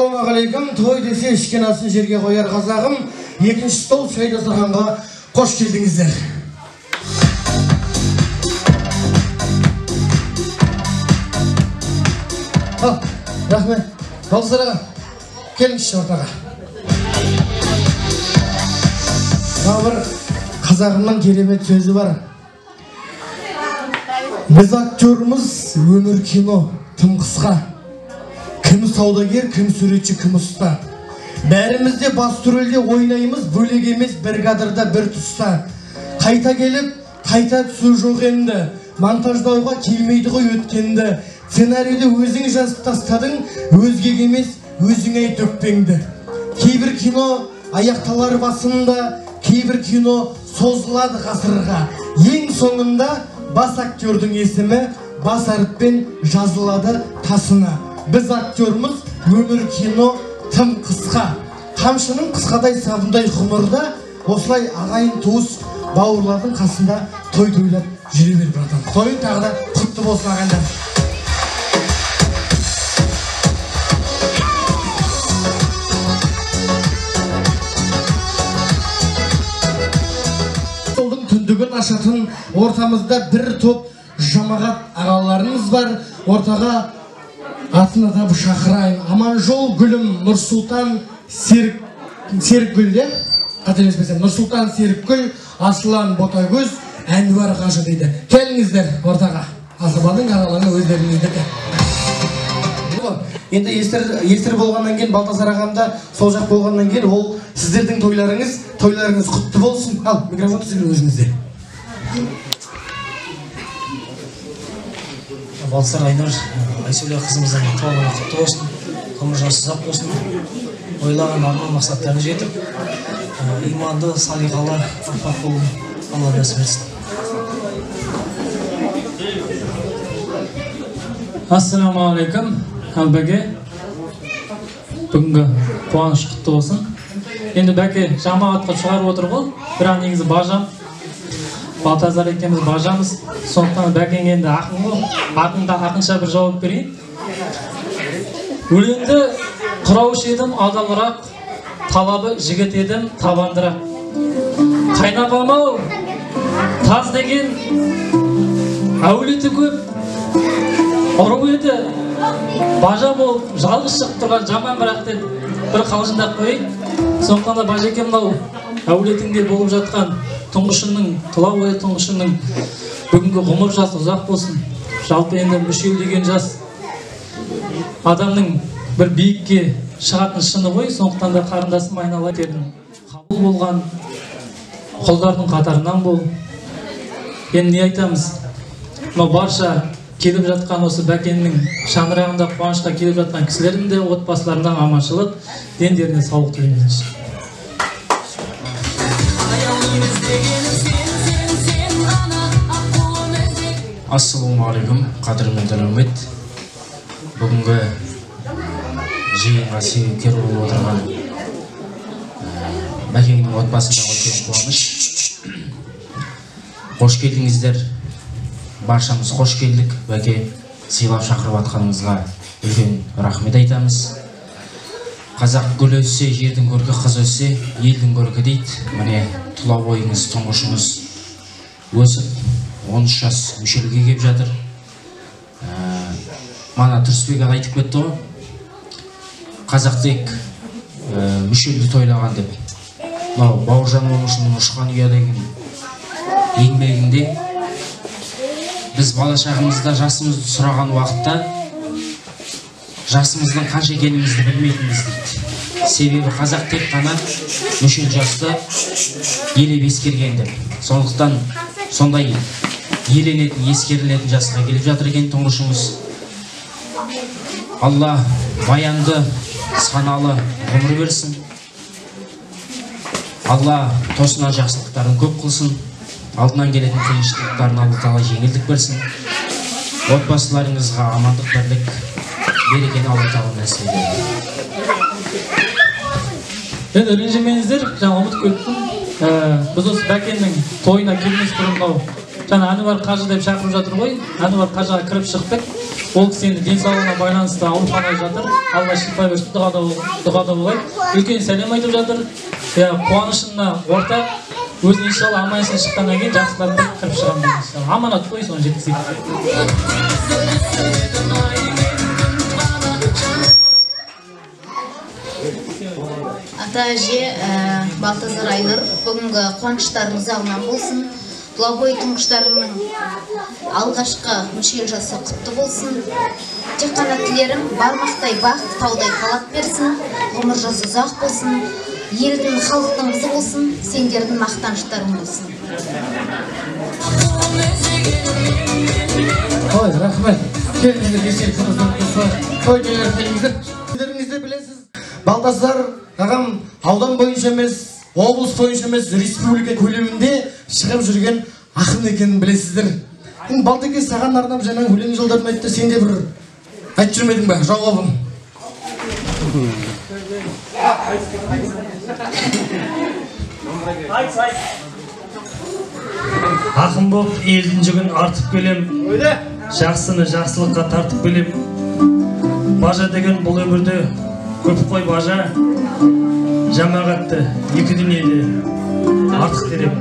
Ассалаумағалейкум. Той десе ішкен асын жерге қояр қазағым. Екінші стол шай дастарханға қош келдіңіздер. Ал, рахмет. Балсыраға, келіңізші ортаға. Бір қазағымның керемет сөзі бар. Біз актеріміз, өмір кино, тым қысқа. Кім саудагер, кім суретші, кім ұста. Бәрімізде басты рөлде ойнаймыз, бөлек емес бір кадрда бір тұста. Қайта келіп, қайта түсу жоқ енді. Монтаждауға келмейді ғой өткенді. Сценарийді өзің жазып тастадың, өзгеге емес, өзіңе айт өкпеңді. Кейбір кино аяқталар басында, кейбір кино созылады ғасырға. Ең соңында бас актердің есімі бас әріппен жазылады тасына. Біз актеріміз, өмір кино тым қысқа. Қамшының қысқадай сабындай ғұмырда, осылай ағайын туыс бауырлардың қасында той тойлап жүре бер братан. Тойың тағы да құтты болсын ағайындар. Жолдың түндігін ашатын ортамызда бір топ жамағат ағаларымыз бар. Ортаға атын атап шақырайын. Аманжол Гүлім Нұрсұлтан Серікгүл, қателеспесем, Нұрсұлтан Серікгүл, Аслан Ботагөз, Әнуар Қажы дейді. Келіңіздер ортаға. Асабаның ағаларына өздеріңізді де. Енді естір болғаннан кейін, Балтасар ағамда сол жақ болғаннан кейін, ол сіздердің тойларыңыз құтты болсын. Ал, микрофон сіздің өзіңізде. Балтасар Айнұр, Айсөле қызымыздың туылығы құтты болсын, ғұмыр жасы ұзақ болсын, ойлаған арман мақсаттарына жетіп, иманды, салиқалы ұрпақ болуын Алла нәсіп етсін. Ассаламағалейкум, Әлбәке. Бүгінгі қуаныш құтты болсын. Енді Бәке жамағатқа шығарып отыр ғой, бірақ негізі бажам. Балтазар екеніміз бажамыз. Сондықтан Бәкең енді ақын ғой. Ақынша бір жауап берейін. Өлеңді құраушы едім алдалырақ, талабы жігіт едім табандырақ. Қайнапам-ау, таз деген әулеті көп, ұру еді, бажа болып жалғыз шығып тұрған жаман бірақ деп бір қалжыңдап қойын. Сондықтан да бажекем мынау әулетіңде болып жатқан тұңғышыңның, тұла бойы тұңғышыңның бүгінгі ғұмыр жасы ұзақ болсын. Жалпы енді мүшел деген жас адамның бір биікке шығатын шыны ғой. Сондықтан да қарындасым айнала тердің қабыл болған құлдардың қатарынан бол. Енді не айтамыз? Мынау барша келіп жатқан осы Бәкеннің шаңырағында қуанышқа келіп жатқан кісілердің де отбасыларынан аманшылық, дендеріне саулық тілейміз. Ассалаумағалейкум, қадірменді үміт. Бүгінгі жиынға себепкер болып отырған Бәкеңнің отбасында өткен қуаныш. Қош келдіңіздер. Баршамыз қош келдік. Бәке, сыйлап шақырып атқаныңызға үлкен рахмет айтамыз. Қазақ гүл өссе, жердің көркі қыз өссе, елдің көркі дейді. Міне, тұла бойыңыз, тұңғышыңыз өсіп, 13 жас мүшелге кеп жатыр. Мана Тұрысбек аға айтып кетті ғой. Қазақ тек мүшелді тойлаған деп. Мынау Бауыржан Момышұлының ұшқан ұя деген еңбегінде біз бала шағымызда жасымызды сұраған уақытта жасымыздың қанша екенімізді білмейтінбіз дейді. Себебі қазақ тек қана мүшел жасты елеп ескерген деп. Сондықтан сондай еленетін, ескерілетін жасқа келіп жатыр екен тұңғышымыз. Алла баянды, саналы ғұмыр берсін. Алла тосына жақсылықтарын көп қылсын. Алдынан келетін қиыншылықтарын Алла Тағала жеңілдік берсін. Отбасыларыңызға амандық, бірлік, берекені Алла Тағала нәсіп етсін. Енді ренжімеңіздер, жаңа ұмытып кеттім. Біз осы Бәкеннің тойына келмес бұрын Жаңа Әнуар қажы деп шақырып жатыр ғой. Әнуар қажыға кіріп шықтық. Ол кісі енді денсаулығына байланысты ауруханада жатыр. Алла шипа берсін, дұғада болайық. Үлкен сәлем айтып жатыр. Қуанышына ортақ. Өзін иншалла аман-есен шыққаннан кейін жақсылап кіріп шығамын дейді. Аманат қой, соны жеткізейік. Ата әже, Балтазар Айнұр, бүгінгі қуаныштарыңыз ұзағынан болсын. Тұлабой тұңғыштарының алғашқы мүшел жасы құтты болсын. Тек қана тілерім бармақтай бақ, таудай қалап берсін. Ғұмыр жасы ұзақ болсын. Елдің, халықтың қызы болсын. Сендердің мақтаныштарың болсын. Ой, рахмет. Келіңіздер, кешек қырыздың көйделер келіңіздер. Сіздеріңізді білесіз. Балтазар ағам аудан бойынша емес, облыс бойынша емес, республика көлемінде шығып жүрген ақын екенін білесіздер. Балтеке саған арнап жаңа өлең жолдарын айтты, сен де бір айтып жүрмедің бе? Жауабым. Ақын боп елдің жүгін артып келем, жақсыны жақсылыққа тартып келем. Бажа деген бұл өмірде көп қой бажа, жамағатты екі дүниеде артық терем.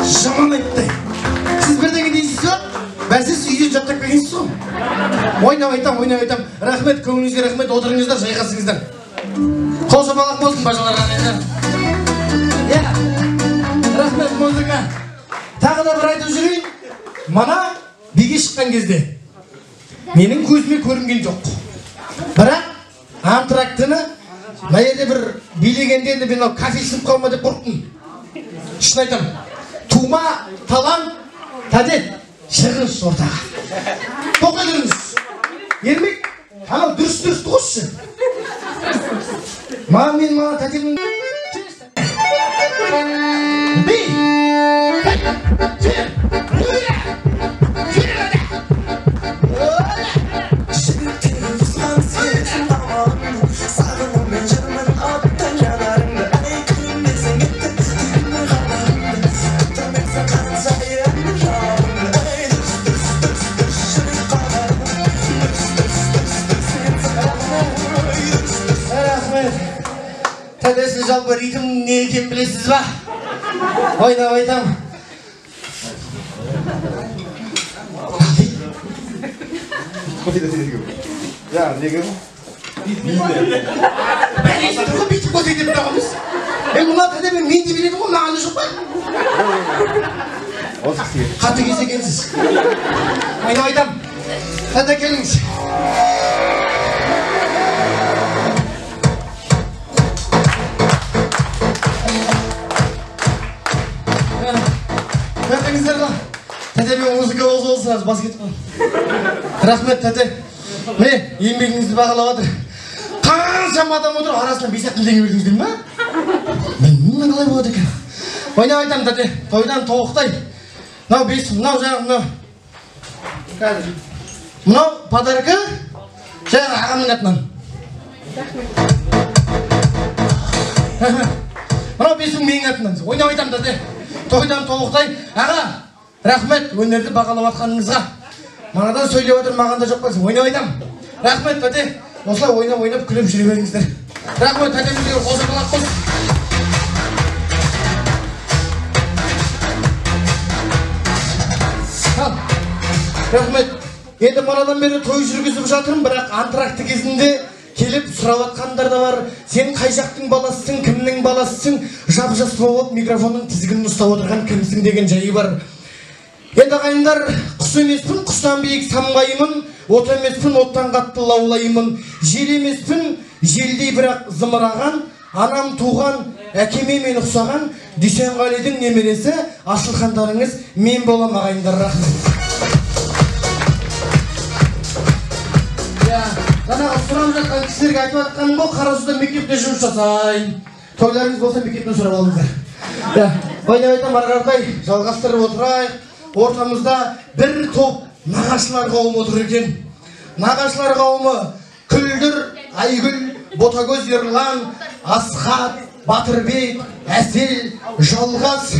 Жаман айтты. Сіз бірдеңе дейсіз ба? Бәсіз үйде жаттап келгенсіз ғой. Ойнап айтам. Рахмет, көңіліңізге рахмет, отырыңыздар, жайғасыңыздар. Қол шапалақ болсын бажаларға. Рахмет, музыка. Тағы да бір айтып жүрейін. Мана биге шыққан кезде менің көзіме көрінген жоқ. Бірақ антрактыны мына жерде бір билегенде енді мен кафе ішіп қалма деп қорықтым. Шын айтам. Тума, талант, тәдет, шығыңыз ортаға. Тоқай жүріңіз. Ермек, анау дұрыс қосшы. Маған тәтемнің... Жалпы ритм не екенін білесіз ба? Ойнап айтам. Ya, neге? Бәлесі тұрғы бүйтіп көтейдеп тұрғымыз. Мұна тәде мен де біледі ғой, мағаны жоқ па? Қатты кез екенсіз. Ойнап айтам. Тәде келіңіз. Тәте мен музыка болсаңыз бас кетіп қой. Рахмет тәте. Міне, еңбегіңізді бағалап отыр. Қаншама адам отыр, арасынан 5 тілдеңе бердіңіздер ме? Мен қалай болады екен? Ойнап айтам тәте, тойдан тоғықтай. Мынау жаңағы қазір. Мынау подарка жаңағы ағамның атынан. Мынау 5 менің атынан. Ойнап айтам тәте, тойдан тоғықтай. Аға, рахмет, өнерді бағалап атқаныңызға. Манадан сөйлеп отыр, маған да жоқ болсын. Ойнап айтам. Рахмет, тәте. Осылай ойнап күліп жүре беріңіздер. Рахмет, тәтемізге қол шапалақ болсын. Рахмет. Енді манадан бері той жүргізіп жатырмын, бірақ антракты кезінде келіп сұрап атқандар да бар. Сен қай жақтың баласысың, кімнің баласысың? Жап-жас болып микрофонның тізгінін ұстап отырған кімсің деген жайы бар. Енді ағайындар, құс емеспін, құстан биік самғаймын, от емеспін, оттан қатты лаулаймын, жел емеспін, желдей бірақ зымыраған, анам туған, әкеме мен ұқсаған, Дүйсенғалидің немересі, Асылхандарыңыз мен болам ағайындар, рахмет. Жаңағы сұрап жатқан кісілерге айтып жатқаным ғой, Қарасуда мектепте жұмыс жасайын. Тойларыңыз болса мектептен сұрап алыңыздар. Ойнап айтам, ары қаратай жалғастырып отырайық. Ортамызда бір топ нағашылар қауымы отыр екен. Нағашылар қауымы Күлдір, Айгүл, Ботагөз Ерлан, Асхат, Батырбек, Әсел, Жалғас,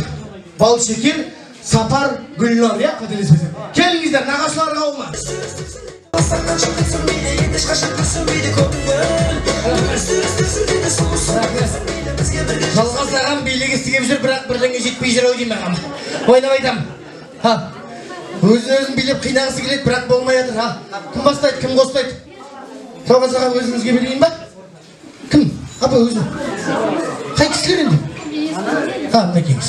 Балшекер, Сапар, Гүлнар, иә, қателеспесем. Келіңіздер, нағашылар қауымы. Жалғас ағам билік істеген жүр, бірақ бірдеңе жетпей жүр ау деймін ағам. Ойнап айтам. Өзін билеп қинағысы келеді, бірақ болмай жатыр. Кім бастайды, кім қостайды? Жалғас ағам өзіңізге берейін ба? Кім? Апа өзің. Қай кісілер енді? Мына кеңіз.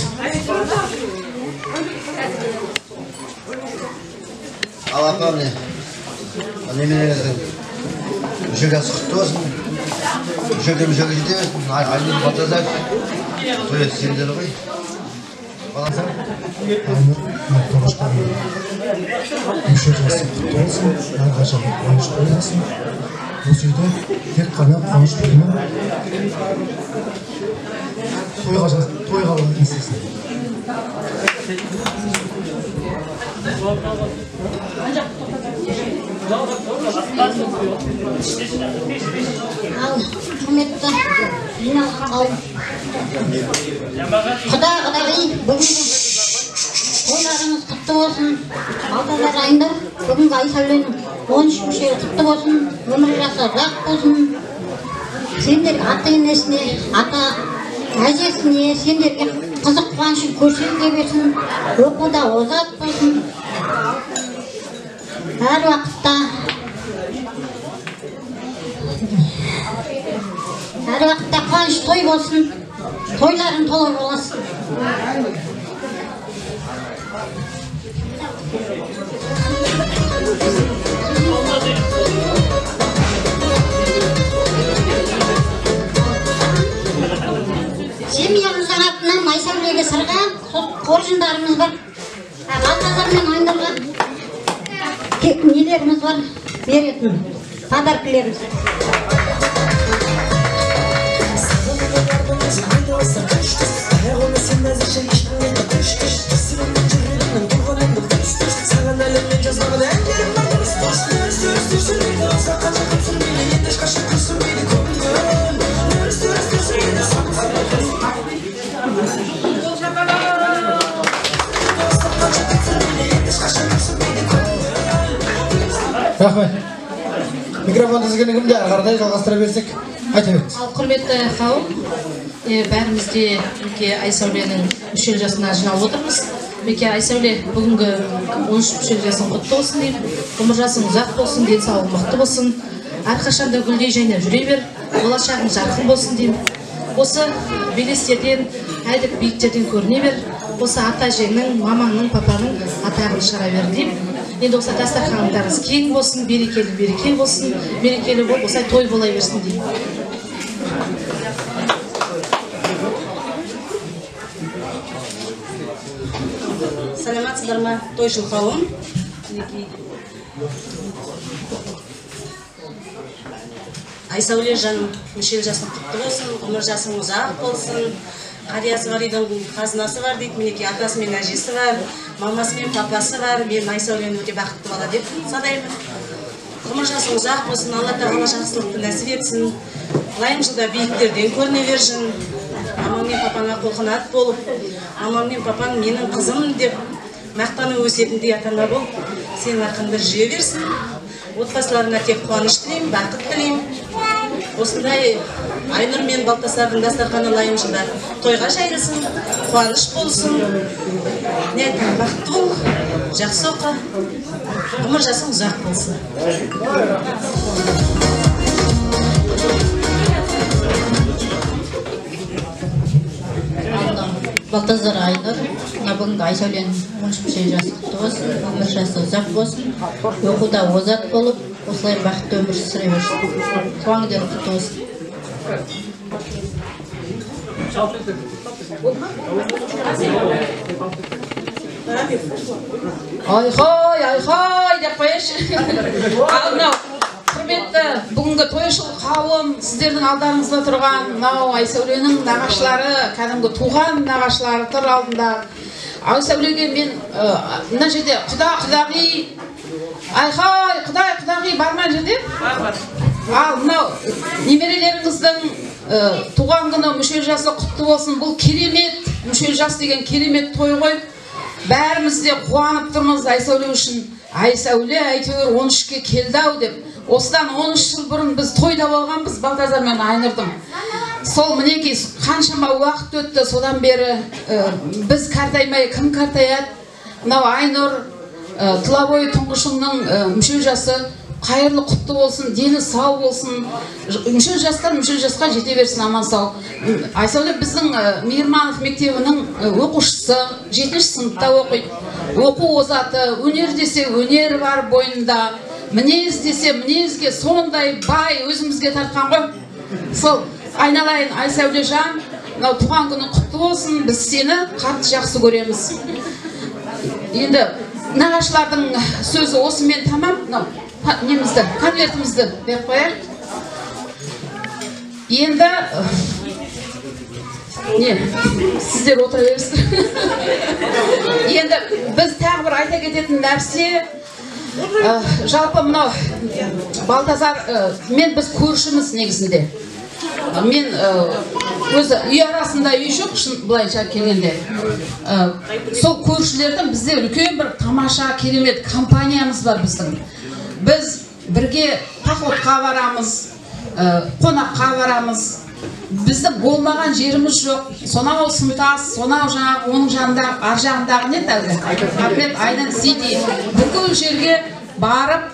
Ал апа міне. Немерелердің мүшелесі құтты болсын. Мүшелге жете берсін. Айнұр Балтазар. Той сендер ғой. Айнұр Тоғаштарының мүшелесі құтты болсын. Әрқашан қуанышты болсын. Осы үйде тек қана қуаныш болсын. Тойға болатын істесін. Ал, құрметті жиналған қауым. Құдай, бүгінгі тойларыңыз құтты болсын. Балтазар Айнұр, бүгінгі Айсәуленің 13 мүшелі құтты болсын. Өмір жасы ұзақ болсын. Сендер ата-енесіне, ата-әжесіне, сендерге қызық қуанышын көрсете берсін. Оқуда озат болсын. Әр уақытта қуаныш той болсын. Тойларың толы боласын. Семьямыздың атынан Айсәулеге сырға қоржындарымыз бар. Балтазар мен Айнұрға нелеріміз бар, беретін подаркілеріміз. Рахмет. Микрофон тізгіні кімде ағардай жалғастыра берсек, айта беріңіз. Ал құрметті қауым, бәрімізде Айсәуленің мүшел жасына жиналып отырмыз. Айсәуле бүгінгі 13 мүшел жасың құтты болсын деймін. Ғұмыр жасың ұзақ болсын, денсаулығың мықты болсын. Әрқашанда гүлдей жайнап жүре бер, болашағың жарқын болсын деймін. Осы белестерден, әдік биіктерден көріне бер. Осы ата-әжеңнің, мамаңның, папаның атағын шығара бер деймін. Енді осы дастархандарыңыз кең болсын, берекелі болсын, берекелі болып, осылай той бола берсін деймін. Саламатсыздар ма, тойшыл қауым? Айсәуле жаным, мүшел жасың құтты болсын, ғұмыр жасың ұзақ болсын. Қариясы бар үйдің қазынасы бар дейді, мінекей атасы мен әжесі бар, мамасы мен папасы бар. Мен Айсәулені өте бақытты бала деп санаймын. Ғұмыр жасың ұзақ болсын, Алла тағала жақсылықты нәсіп етсін. Лайым жылда биіктерден көріне берсін. Мамам мен папаңа қолқанат болып, мамам мен папаң менің қызым деп мақтаны өсетіндей ата-ана бол. Сенің арқаңда жүре берсін. Отбасыларына тек қуаныш тілеймін, бақыт тілеймін. Осындай Айнұр мен Балтазардың дастарханы лайым жылда тойға жайылсын, қуаныш болсын. Не айтам, бақытты бол, жақсы оқы, ғұмыр жасың ұзақ болсын. Балтазар Айнұр, бүгінгі Айсәуленің 13 жасы құтты болсын, өмір жасы ұзақ болсын, оқуда озат болып, осылай бақытты өмір сүре берсін. Туған құтты болсын. Айхай деп қойшы. Ал мынау құрметті бүгінгі тойшыл қауым, сіздердің алдарыңызда тұрған мынау Айсәуленің нағашылары, кәдімгі туған нағашылары тұр алдында. Айсәулеге мен мына жерде құдағи, айхай құдағи бар ма жерде? Бар. Ал мынау немерелеріңіздің туған күні мүшел жасы құтты болсын. Бұл керемет, мүшел жас деген керемет той ғой. бәріміз де қуанып тұрмыз Айсәуле үшін. Айсәуле әйтеуір 13-ке келді-ау деп. Осыдан 13 жыл бұрын біз тойда болғанбыз Балтазар мен Айнұрдың. Сол мінекей қаншама уақыт өтті, содан бері біз қартаймай кім қартаяды? Мынау Айнұр Тұлабой тұңғышымның мүшел жасы қайырлы құтты болсын, дені сау болсын, мүшел жастан мүшел жасқа жете берсін, аман сау. Айсәуле біздің Мейірманов мектебінің оқушысы, 7-ші сыныпта оқиды. Оқу озаты, өнер десе өнер бар бойында, мінез десе мінезге сондай бай өзімізге тартқан ғой. Сол айналайын Айсәуле жан, туған күні құтты болсын, біз сені қатты жақсы көреміз. Енді нағашылардың сөзі осымен тамам. Немізді, конвертімізді беріп қояйық. Енді сіздер отыра беріңіздер. Енді біз тағы бір айта кететін нәрсе, жалпы мынау Балтазар мен біз көршіміз негізінде. Мен өзі үй арасында үй жоқ, былайша келгенде. Сол көршілердің бізде үлкен бір тамаша керемет компаниямыз бар біздің. Біз бірге походқа барамыз, қонаққа барамыз. Біздің болмаған жеріміз жоқ. Сонау Сымтас, сонау жаңағы оның жанындағы, ар жағындағы не әлгі? Ахмет Айдын Сиди. Бүкіл жерге барып,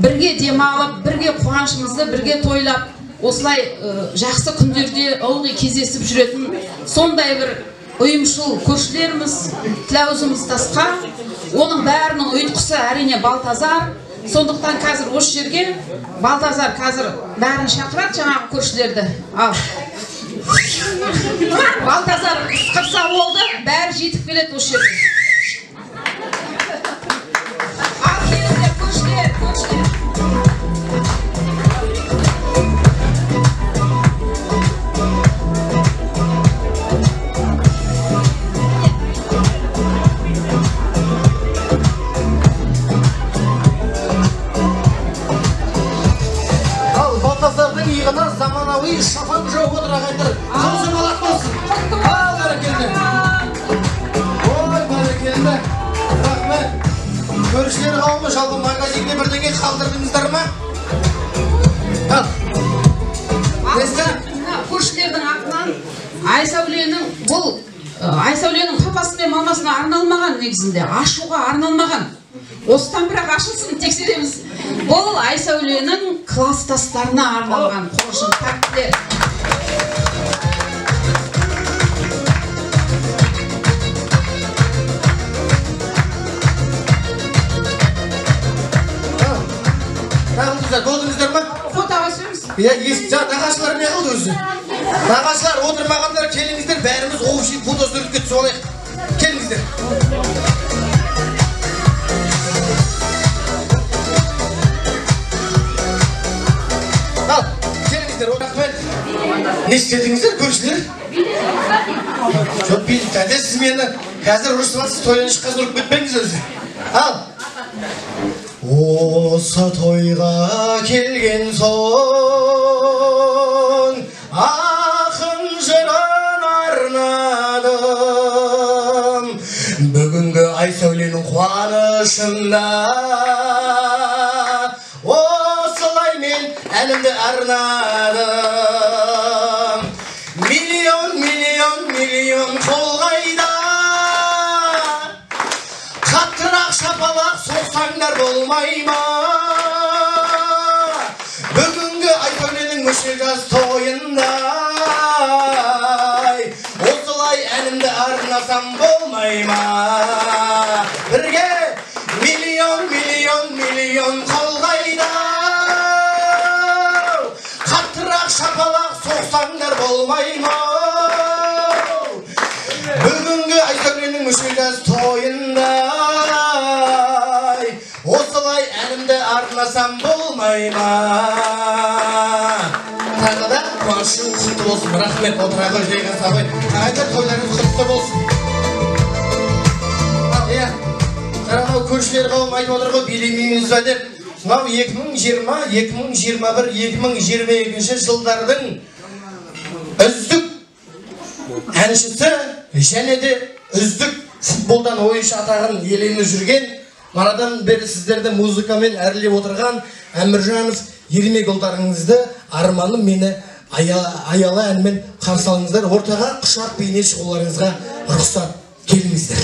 бірге демалып, бірге қуанышымызды бірге тойлап, осылай жақсы күндерде ылғи кездесіп жүретін сондай бір ұйымшыл көршілеріміз, тілаузымыз тасқа. Оның бәрінің ұйытқысы әрине Балтазар. Сондықтан қазір осы жерге Балтазар қазір бәрін шақырады, жаңағы көршілерді. Ал Балтазар қырса болды, бәрі жетіп келеді осы жерге. Ал келіңдер көршілер, көршілер. Заманауи шапан жауып отыр ағайындар. Қылжың алақ болсын. Ал бәрекелді. Ой бәрекелді. Рахмет. Көршілер қауымы жалпы магазинге бірдеңе қалдырдыңыздар ма? Ал. Көршілердің атынан Айсәуленің папасы мен мамасына арналмаған негізінде, ашуға арналмаған. Осыдан бірақ ашылсын тексереміз. Бұл Айсәуленің класстастарына арналған қоржын тәттілер. Нағылдыңыздар, болдыңыздар ма? Фотоға сөз. Нағашылар не қылды өзі? Нағашылар отырмағандар, келіңіздер, бәріміз общий фото суретке түсіп алайық. Келіңіздер. Ал, келіңіздер, рахмет. Не істедіңіздер, көршілер? Жоқ, билік, кәде сіз мені қазір ұрысыватсыз, тойдан шыққасын ұрып кетпеңіз өзі. Ал. Осы тойға келген соң ақын жырын арнадым. Бүгінгі Айсәуленің қуанышында осылай мен әнімді арнадым. Миллион, миллион, миллион қолғайда, қаттырақ шапалақ соқсаңдар болмай ма? Бүгінгі Айсәуленің мүшел жас тойында осылай әнімді арнасам болмай ма? Бірге миллион, миллион, миллион қолғайда, қаттырақ шапалақ соқсаңдар болмай ма? Бүгінгі Айсәуленің мүшел жас тойында осылай әнімді арнасам болмай ма? Тағы да қуанышың құтты болсын. Рахмет, отырағы жайған сабай. Ағайындар, тойларыңыз құтты болсын. Ал, қаранау көршілер қауым айтып отыр ғой, билемейміз ба деп. Мынау 2020, 2021, 2022 жылдардың үздік әншісі және де үздік футболдан ойыншы атағын иеленіп жүрген, манадан бері сіздерді музыкамен әрлеп отырған Әміржанов Ермек ұлдарыңызды арманым мені аялы әнмен қарсы алыңыздар. Ортаға құшақ бейне шығуларыңызға рұқсат, келіңіздер.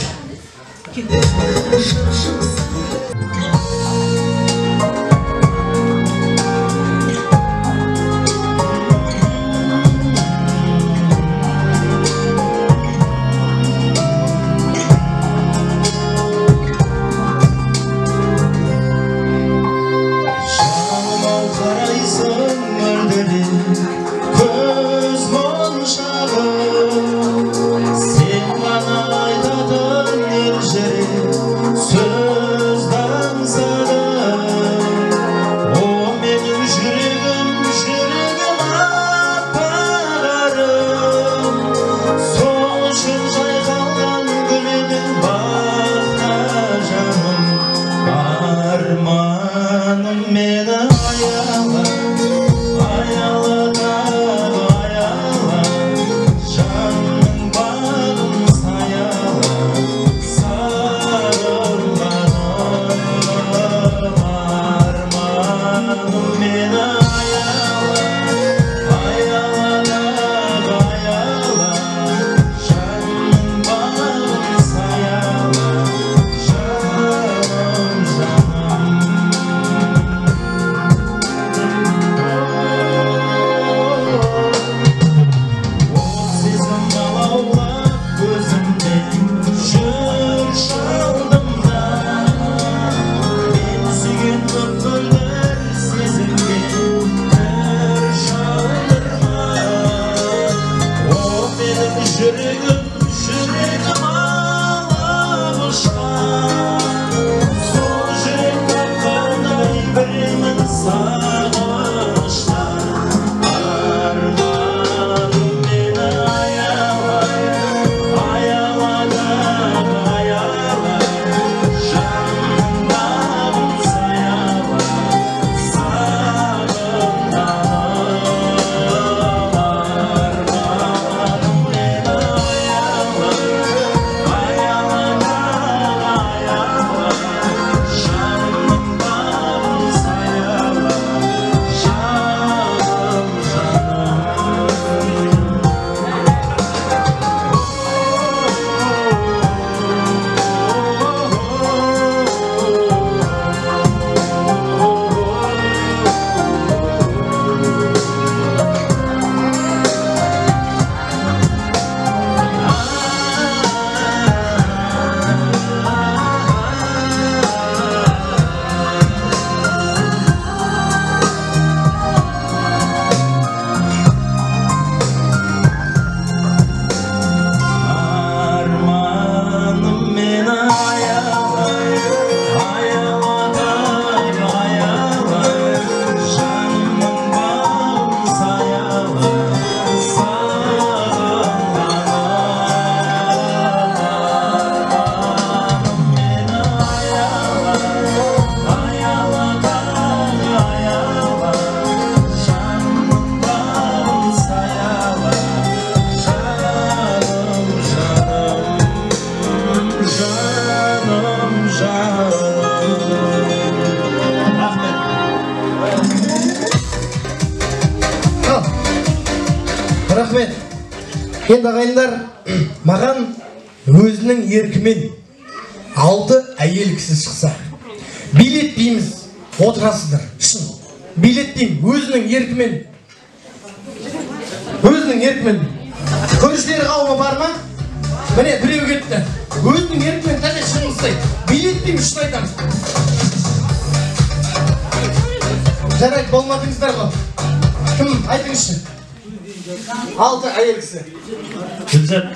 Рахмет. Енді ағайындар, маған өзінің еркімен 6 әйел кісі шықса, билет дейміз, отырасыздар. Шын, билет деймін, өзінің еркімен. Өзінің еркімен. Көршілер қауымы бар ма? Міне, біреу кетті. Өзінің еркімен қане шыңғыстай. Билет дейміз, шын айтамыз. Жарайды, болмадыңыздар ғой. Кім, айтыңызшы. 6 әйел кісі. Гүлзат.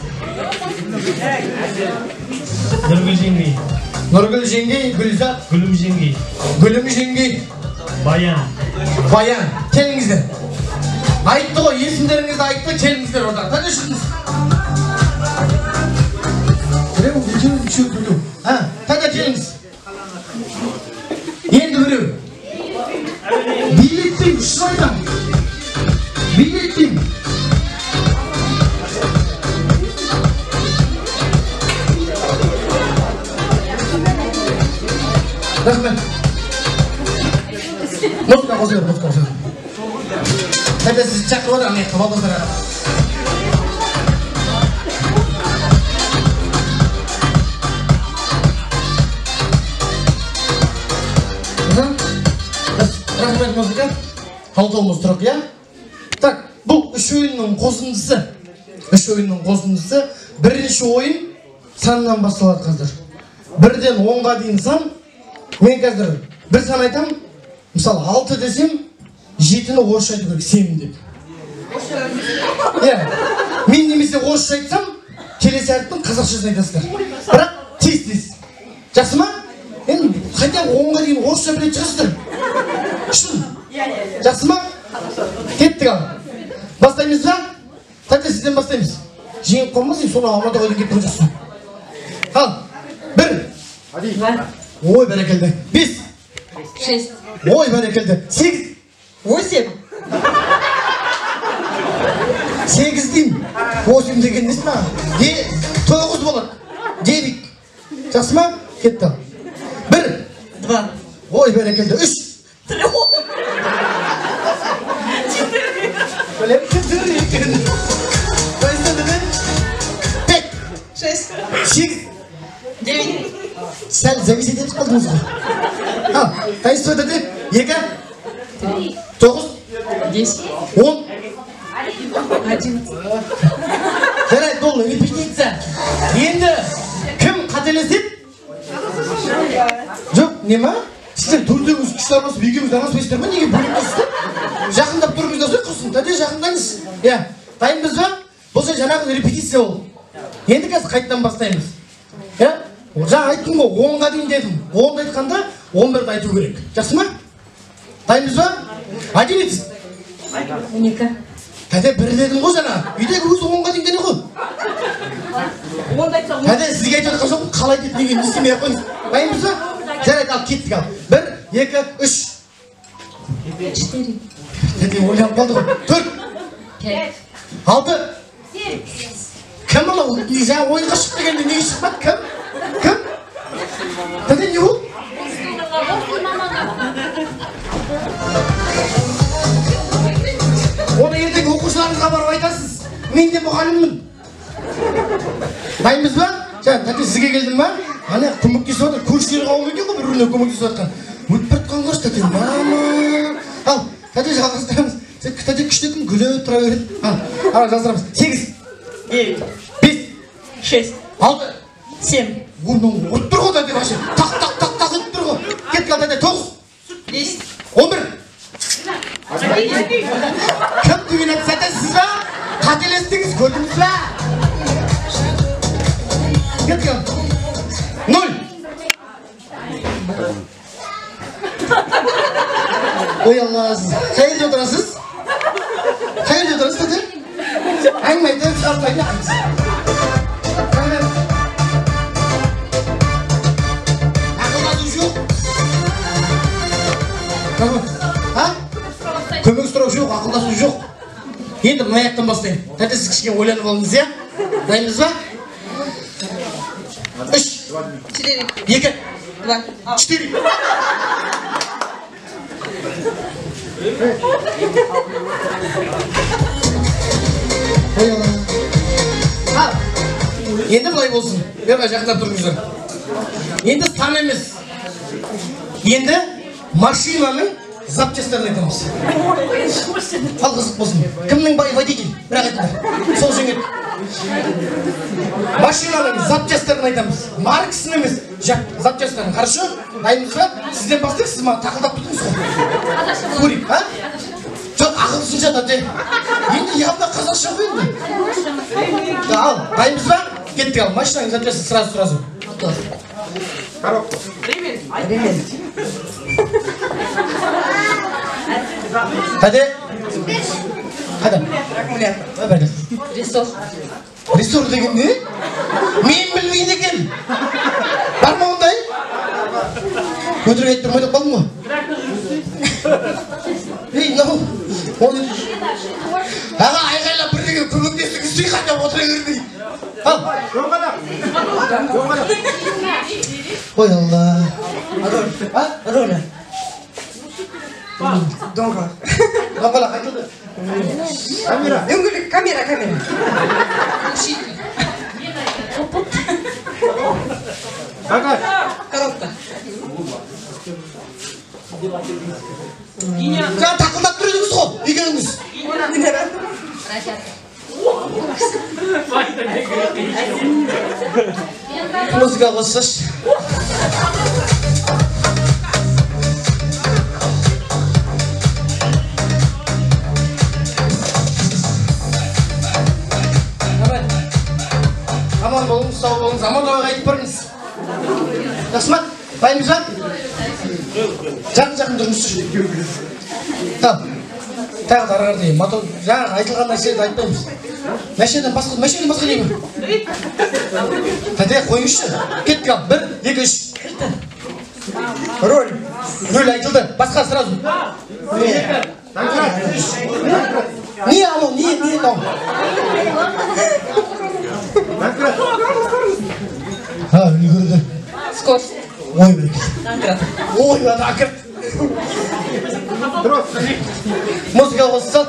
Нұргүл жеңгей. Нұргүл жеңгей, Гүлзат. Гүлім жеңгей. Гүлім жеңгей. Баян. Баян. Келіңіздер. Айтты ғой, есімдеріңізді айтты, келіңіздер одан. Қане шығыңыз. Біреу, үшеу, біреу. Қане келіңіз. Енді біреу. Билеттейм, шын айтам. Билеттейм. қосылыр, қосылыр. Тәте сіз шақырып отыр, ана жаққа Балтазар аға. Рахмет музыка. Алтауымыз тұрық, я? Так, бұл үш ойынның қосындысы. Бірінші ойын саннан басталады қазір. 1-ден 10-ға дейін сан. Мен қазір бір сан айтам. Мысалы 6 десем, 7-ні орысша айту керек, 7 деп. Мен немесе орысша айтсам, келесі әріптің қазақшасын айтасыздар. Бірақ тез. Жақсы ма? Енді хотя 10-ға дейін орысша білетін шығарсыздар. Шын. Жақсы ма? Кеттік ал. Бастаймыз ба? Тәте сізден бастаймыз. Жеңіп қалмасын, соны Алматы қойдың кеп тұржақсын. Ал, 1. Ой, бәрекелді. 5. 6. Ой, бәрекелді. 8. 8. 8 деймін. 8 деген несі ма? 9 болады. 9. Жақсы ма? Кетті. 1. 2. Ой, бәрекелді. 3. 6. 8. 9. Сәл зависеть етіп қалдыңыз ғой. Қайсы өтеді? 2. 9. 10. 10. 11. Жарайды, бұл репетиция. Енді кім қателеседі? Жоқ, не ма? Сіздер төртеуіңіз күшті армасып, екеуіңіз армаспайсыздар ма? Неге бөлінесіздер? Жақындап тұрыңыздар ғой, құрсын. Тәте жақындаңыз. Дайынбыз ба? Болса жаңағы репетиция ол. Енді қазір қайтадан бастаймыз. Жаңа айттым ғой, 10-ға дейін дедім. 10-ды айтқанда 11-ді айту керек. Жақсы ма? Дайынбыз ба? Один етсіз. 12. Тәте бір дедім ғой жаңа. Үйдегі өзі 10-ға дейін дені ғой. Тәте сізге айтып отқан жоқпын, қалай деп неге істемей ақ қойыңыз. Дайынбыз ба? Жарайды, ал кеттік ал. 1, 2, 3. 4. Тәте ойланып қалды ғой. 4. 6. Кім олау? Жаңа ойынға шық дегенде неге шықпады? Кім? Тәте не ол? Оны ертең оқушыларыңызға барып айтасыз. Мен де мұғаліммін. Дайынбыз ба? Тәте сізге келдім ба? Ана көмектесіп отыр. Көршілер қауым екен ғой, бір-біріне көмектесіп отқан. Өтіп бартқан қош, тәте. Мама. Ал, тәте жалғастырамыз. Тәте күшті күн күліп тұра береді. Ал, жаздырамыз. 8. 9. 5. 6. 6. 7. Оны ұтып тұр ғой тәте башы. Тақ ұтып тұр ғой. Кетті қал тәте. 9. 10. 11. Кім деген әтсәті сіз ба? Қателестіңіз, көрдіңіз ба? Кетті қал. 0. Ой Алласыз. Қай жерде отырасыз? Қай жерде отырасыз тәте? Әңгіме айтып шығарып айтыңыз. Ақылдасу жоқ. Көмек сұрау жоқ, ақылдасу жоқ. Енді мына аяқтан бастайын. Тәте сіз кішкене ойланып алыңыз, я? Дайынбыз ба? 3. 2. 4. Енді бұлай болсын. Берға жақындап тұрыңыздар. Енді сан емес. Енді машинаның запчастарын айтамыз. Ал қызық болсын. Кімнің бай водитель? Бірақ айтыңдар. Сол жеңет. Машинаның запчастарын айтамыз. Маркасын емес. Запчастарын. Хорошо? Дайынбыз ба? Сізден бастайық, сіз маған тақылдап тұрдыңыз ғой. Көрейік, а? Жоқ, ақылсынша тәте. Енді явно қазақша ғой енді. Ал, дайынбыз ба? Кеттік ал. Машинаның запчастарын сразу. Коробка. Ремень. Тәте? Қайда? Аккумулятор. Рессор. Рессор деген не? Мен білмейді екен. Бар ма ондай? Өтірік айтып тұрмай деп қалдым ғой. Ей, мынау. Аға, айғайлап бірдеңе көмектесіңіз сүй қайда отыра бермей. Ал. Ой Алла. Роля. Доңғалақ. Доңғалақ айтылды. Камера. Дөңгелек, камера. Какая? Коробка. Жаңа тақылдап тұр едіңіз ғой, екеуіңіз. Музыка қоссашы. Аман болыңыз, сау болыңыз, аман ойға айтып барыңыз. Жақсы ма? Дайынбыз ба? Жақын тұрыңызшы. Тағы тарағар деймін. Жаңа айтылған нәрселерді айтпаймыз. Мәшеден басқа деймін. Тәте қойыңызшы. Кеттік ал. 1, 2, 3. Роль айтылды. Басқа сразу. Не алу, не алу. Үлгірді. Скорость. Ой, накырт. Музыка қоссын.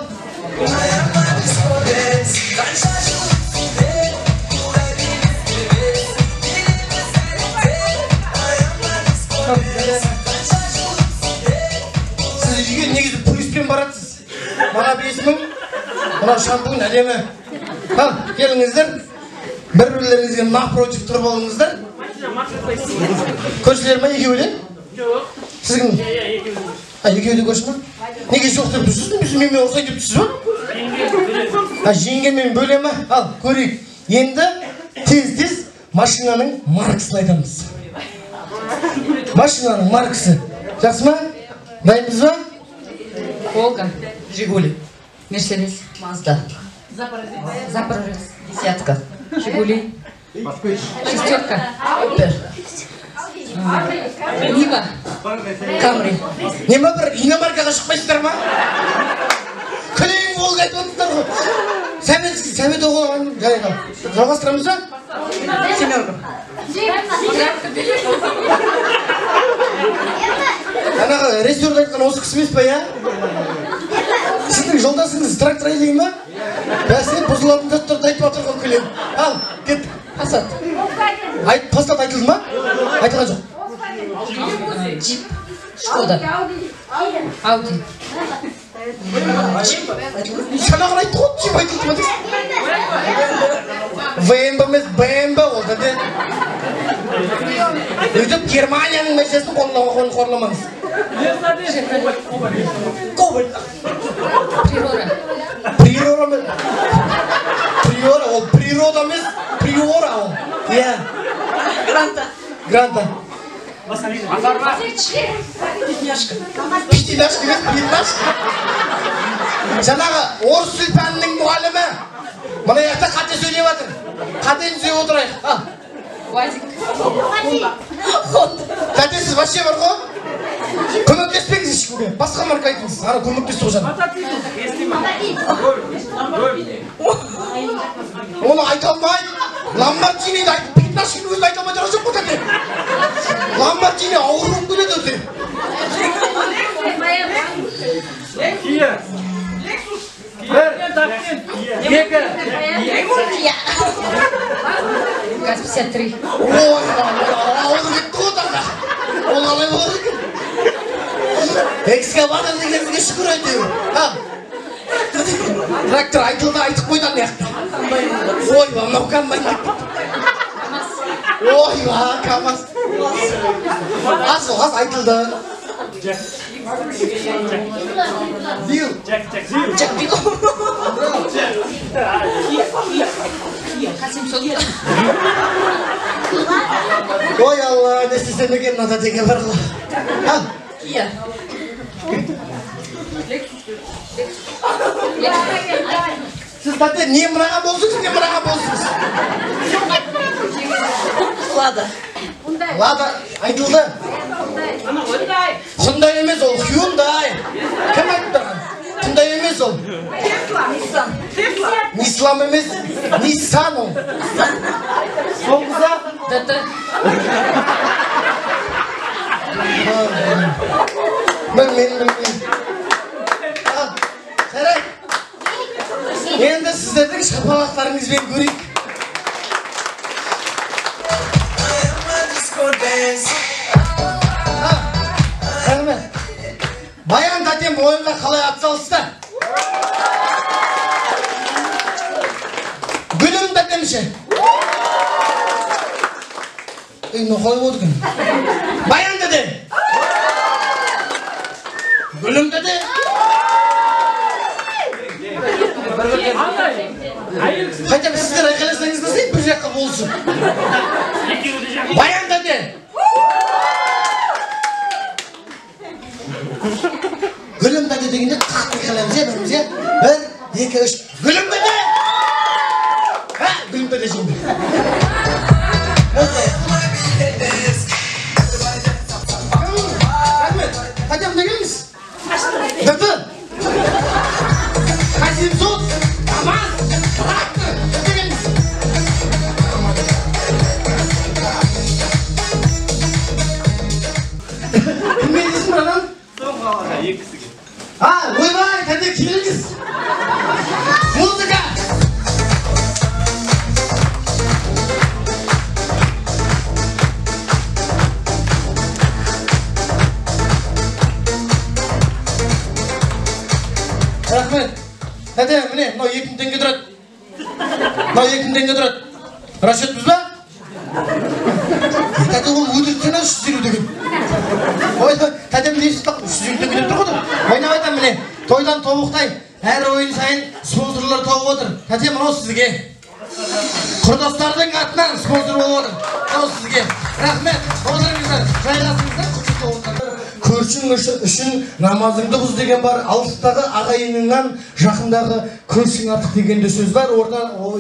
Сіз үйге негізі плюспен баратсыз. Мана 5 мың, мына шампунь әдемі. Ал, келіңіздер. Бір-бірлеріңізге напротив тұрып болыңыздар. Көршілер ма екеуі? Сіздің? Екеуі де көрші ма? Неге жоқ деп тұрсыз? Мен ұрсай деп тұрсыз ба? Жеңгемен бөле ма? Ал, көрейік. Енді тез машинаның маркасын айтамыз. Машинаның маркасы. Жақсы ма? Дайынбыз ба? Волга. Жигули. Мерседес. Мазда. Запорожец. Десятка. Жигули. Шестерка. Опель. Нива. Камри. Нема бір иномаркаға шықпайсыздар ма? Күлең Волга айтып отырсыздар ғой. Сәмет оғылған жарайды. Жалғастырамыз ба? Семерка. Анағы режиссерді айтқан осы кісі емес па, я? Сіздің жолдасыңыз трактор айдайын ба? Бәсе бұзылатын заттарды айтып отыр ғой күлең. Ал, кеттік. Пассат. Пассат айтылды ма? Айтылған жоқ. Джип. Шкода. Ауди. Санағын айтты ғой, джип айтылды ма дейсің? ВМБ емес, БМБ ол деді. Өйтіп Германияның мәселесін қорламаңыз. Кобальт. Приора ма? Приора, ол природа емес, приора ол. Иә. Гранта. Пятняшка емес, пятняшка. Жаңағы орыс тіл пәнінің мұғалімі. Мұны яқта қате сөйлеп жатыр. Қатені сөйлеп отырайық. Вазик. Тәте сіз вообще бар ғой? Көмектеспеңіз ешкімге. Басқа марка айтыңыз. Ана көмектесті ғой жаңа. Оны айта алмайды. Ламборджиниді айтып, пятнашканы өзін айта алмайды жоқ қой тәте. Ламборджини ауырып келеді өте. Kia. Bir, екі. ГАЗ-53. Ой, ауыр кетті ғой таңда. Ол қалай болады екен? Экскаватор дегенімізге шүкір әйтеуір. Трактор айтылды, айтып қойды ана жақта. Ой, мынау комбайн деп кетті. Ой, КамАЗ. Az айтылды. Зил. Ой, Алла, не істесем екен мына тәтеге бар ғой. Kia. Сіз тәте не мынаған болсыңыз, не мынаған болсыңыз? Лада. Лада айтылды. Hyundai емес ол, Hyundai. Кім айтып тұрған? Hyundai емес ол. Nissan емес, Nissan ол. Соңғыза? ДТ. Мен. Енді сіздердің шапалақтарыңызбен көрейік. Рахмет. Баян тәтем ойынға қалай атсалысты? Гүлім тәтем ше? Қалай болды күн? Баян тәтем! Гүлім тәтем! Хотя бы сіздер айқайласаңыз бізде бір жаққа болсын. Баян тәтем! Gülüm dede degende kalktık kalemize birimize. 1, 2, 3. Gülüm dede! Ha, gülüm dede şimdi. Rahmet, hadi yapma gelir misin? Dıdı! Kaçın sus! Aman! Bıraktı! Hadi gelir misin? Kim gelirsin buradan? Ha, oyvay, hadi kiliniz. Muzika. Rahmet. Hadi, mine, no 2000 tenge durat. No 2000 tenge durat. Raşet biz ba? Hadi oğlum öldürtsene şu sürüdüğün. Oyda, tadem deysiz bak, sürüdüğün gidip durmadım. Oynап айтам міне, тойдан тобықтай, әр ойын сайын спонсорлар тауып отыр. Тәте мынау сізге. Құрдастардың атынан спонсор болып отыр. Мынау сізге. Рахмет, отырыңыздар, жайғасыңыздар, құттықтап отырыңыздар. Көршің үшін намазыңды бұз деген бар. Алыстағы ағайыныңнан жақындағы көршің артық деген де сөз бар.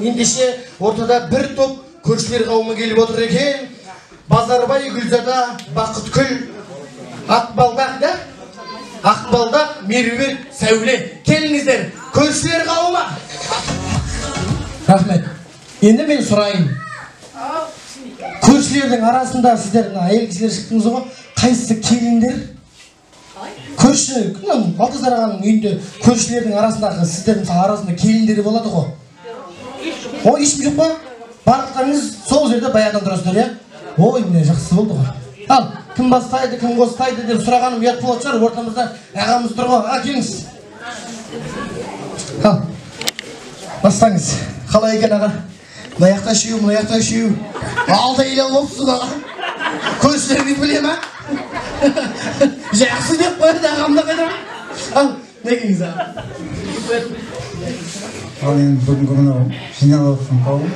Ендеше ортада бір топ көршілер қауымы келіп отыр екен. Базарбай, Гүлзада, Бақытгүл, Ақбалдақ да? Ақбалдақ, Меруерт, Сәуле, келіңіздер, көршілер қауымы. Рахмет. Енді мен сұрайын. Көршілердің арасында сіздер әйел кісілер шықтыңыз ғой, қайсысы келіңдер? Көрші, Балтазар ағаның үйінде көршілердің арасындағы сіздердің арасында келіңдері болады ғой. О, ешкім жоқ па? Барлықтарыңыз сол жерде баяғыдан тұрасыздар, иә? Ой, міне жақсы болды ғой. Ал, кім бастайды, кім қостайды деп сұрағаным ұят болады шығар, ортамызда ағамыз тұр ғой. Келіңіз. Ал, бастаңыз. Қалай екен аға? Мынаяқта үшеу, мынаяқта үшеу. Алда елел болыпсыз аға. Көршілеріңіз біле ма? Жақсы деп қойды ағамда қайда? Ал, не келіңіз аға? Ал енді бүгінгі мынау жиналып отқан қауым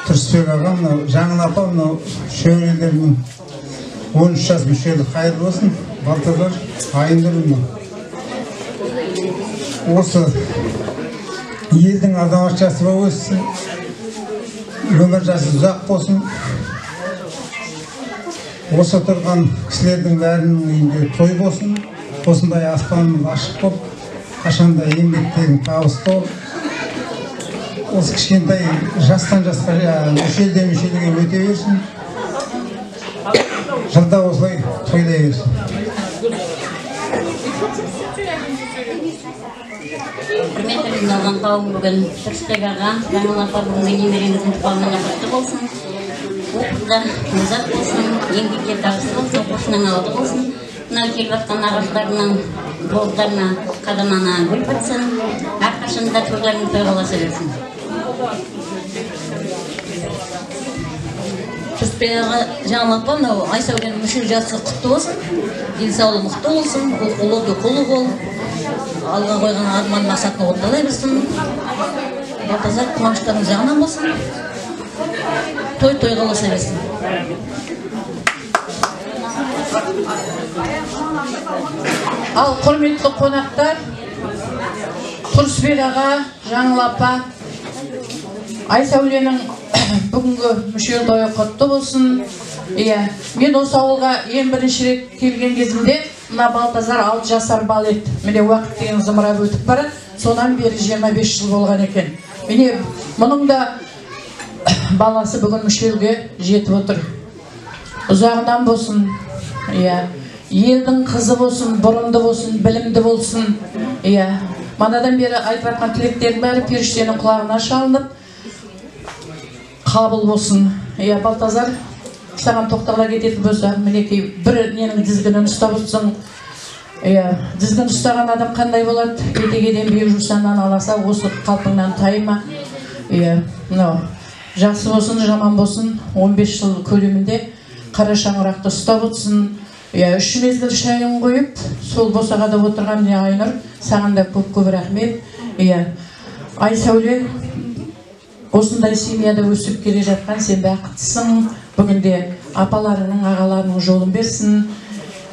Тұрысбек аға, мынау жаңыл апа, мынау шөберелерінің 13 жас мүшелі қайырлы болсын. Балтазар айындырын. Осы елдің азаматшасы болып өссін, өмір жасы ұзақ болсын. Осы тұрған кісілердің бәрінің үйінде той болсын. Осындай аспанымыз ашық болып, қашанда еңбектерін табысты болып, осы кішкентай жастан жасқа мүшелден мүшеліге өте берсін. Жылда осылай тойлай берсін. Құрметті жиналған қауым, бүгін Тұрысбек аға, жаңыл апа бүгінгі немереңіздің туғанына құтты болсын. Оқуда ұзақ болсын, еңбекке табысты болсын, оқушының алды болсын. Мынау келіп жатқан ағаштарының болдарына, қадамына гүл бітсін. Әрқашанда тойларын тойғаласа берсін. Тұрысбек аға, жаңыл апа, мынау Айсәуленің мүшел жасы құтты болсын. Денсаулығы мықты болсын, ұлы құлы бол. Алға қойған арман мақсатын орындалай берсін. Балтазар қуаныштарың жағынан болсын. Той қаласа берсін. Ал құрметті қонақтар, Тұрысбек аға, жаңыл апа, Айсәуленің бүгінгі мүшел тойы құтты болсын. Мен осы ауылға ең бірінші рет келген кезімде мына Балтазар 6 жасар бал еді. Міне уақыт деген зымырап өтіп барады. Содан бері 25 жыл болған екен. Міне мұның да баласы бүгін мүшелге жетіп отыр. Ұзағынан болсын. Елдің қызы болсын, бұрымды болсын, білімді болсын. манадан бері айтып жатқан тілектердің бәрі періштенің құлағына шалынып қабыл болсын. Иә, Балтазар, саған тоқтала кететін болса, мінекей бір ненің дізгінін ұстап отырсың. Иә, дізгін ұстаған адам қандай болады? Кетегеден биік жусаннан аласа, осы қалпыңнан тайма. Иә, жақсы болсын, жаман болсын, 15 жыл көлемінде қара шаңырақты ұстап отырсын. 3 мезгіл шайын қойып, сол босағада отырған Айнұр, саған да көп-көп рахмет. Айсәуле, осындай семьяда өсіп келе жатқан, сен бақыттысың. Бүгінде апаларының, ағаларының жолын берсін.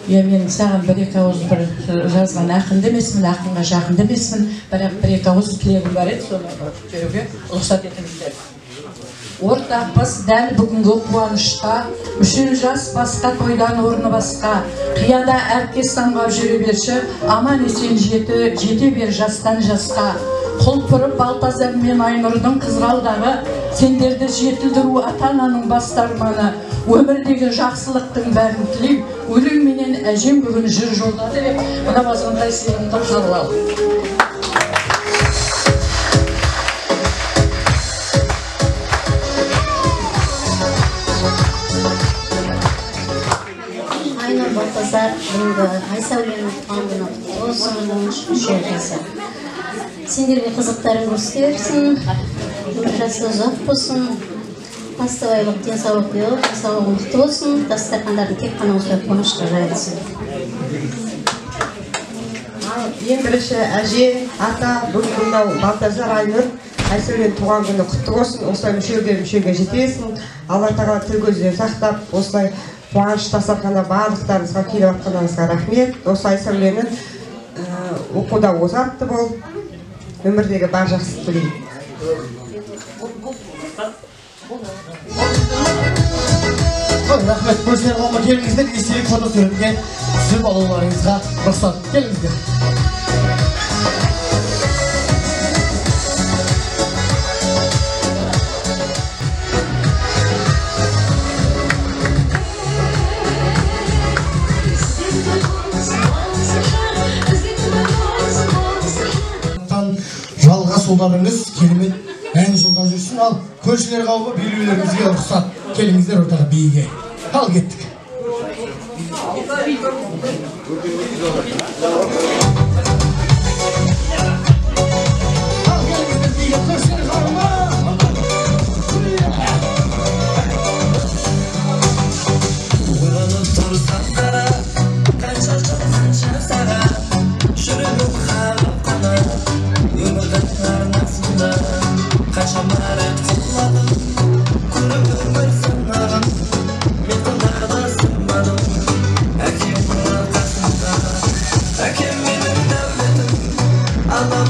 Мен саған бір-екі ауыз бір жазған ақынды емеспін, ақынға жақынды емеспін, бірақ бір-екі ауыз тілегім бар еді, соны жүруге рұқсат етіңіздер. Ортақпыз дәл бүгінгі қуанышқа, мүшел жас басқа тойдан орны басқа, қияда әркез самғап жүре берші, аман есен жете бер жастан жасқа. Құлпырып Балтазар мен Айнұрдың қызғалдағы, сендерді жетілдіру ата-ананың басты арманы, өмірдегі жақсылықтың бәрін тілейм, өлең менен әжем бүгін жүр жолдады деп, мына басқандай сыйлығымды қабыл ал. Айнұр Балтазар, бүгінгі Айсәуленің туған күні құтты болсын, үшер жасы. Сендерге қызықтарын көрсете берсін, жасы ұзақ болсын, бастабайлық денсаулық беріп, денсаулығы мықты болсын, дастархандардың тек қана осылай қуанышқа жайылсын. Ең бірінші әже, ата, бүгін мынау Балтазар Айнұр, Айсәуленің туған күні құтты болсын, осылай мүшеге жетесің, Алла тағала тіл көзден сақтап, осылай қуаныш дастархана барлықтарыңызға келіп жатқаныңызға рахмет. Осы Айсәуленің оқуда озатты бол, өмірдегі бар жақсы тілеймін. Рахмет, көрсен қауымға келіңіздер, естелік фото суретке түсіп алуларыңызға рұқсат. Келіңіздер. Жалғасуларыңыз керемет ән жолдан жүрсін. Ал көршілер қауымы билеулеріңізге рұқсат. Келіңіздер ортаға биге. Ал кеттік. Anam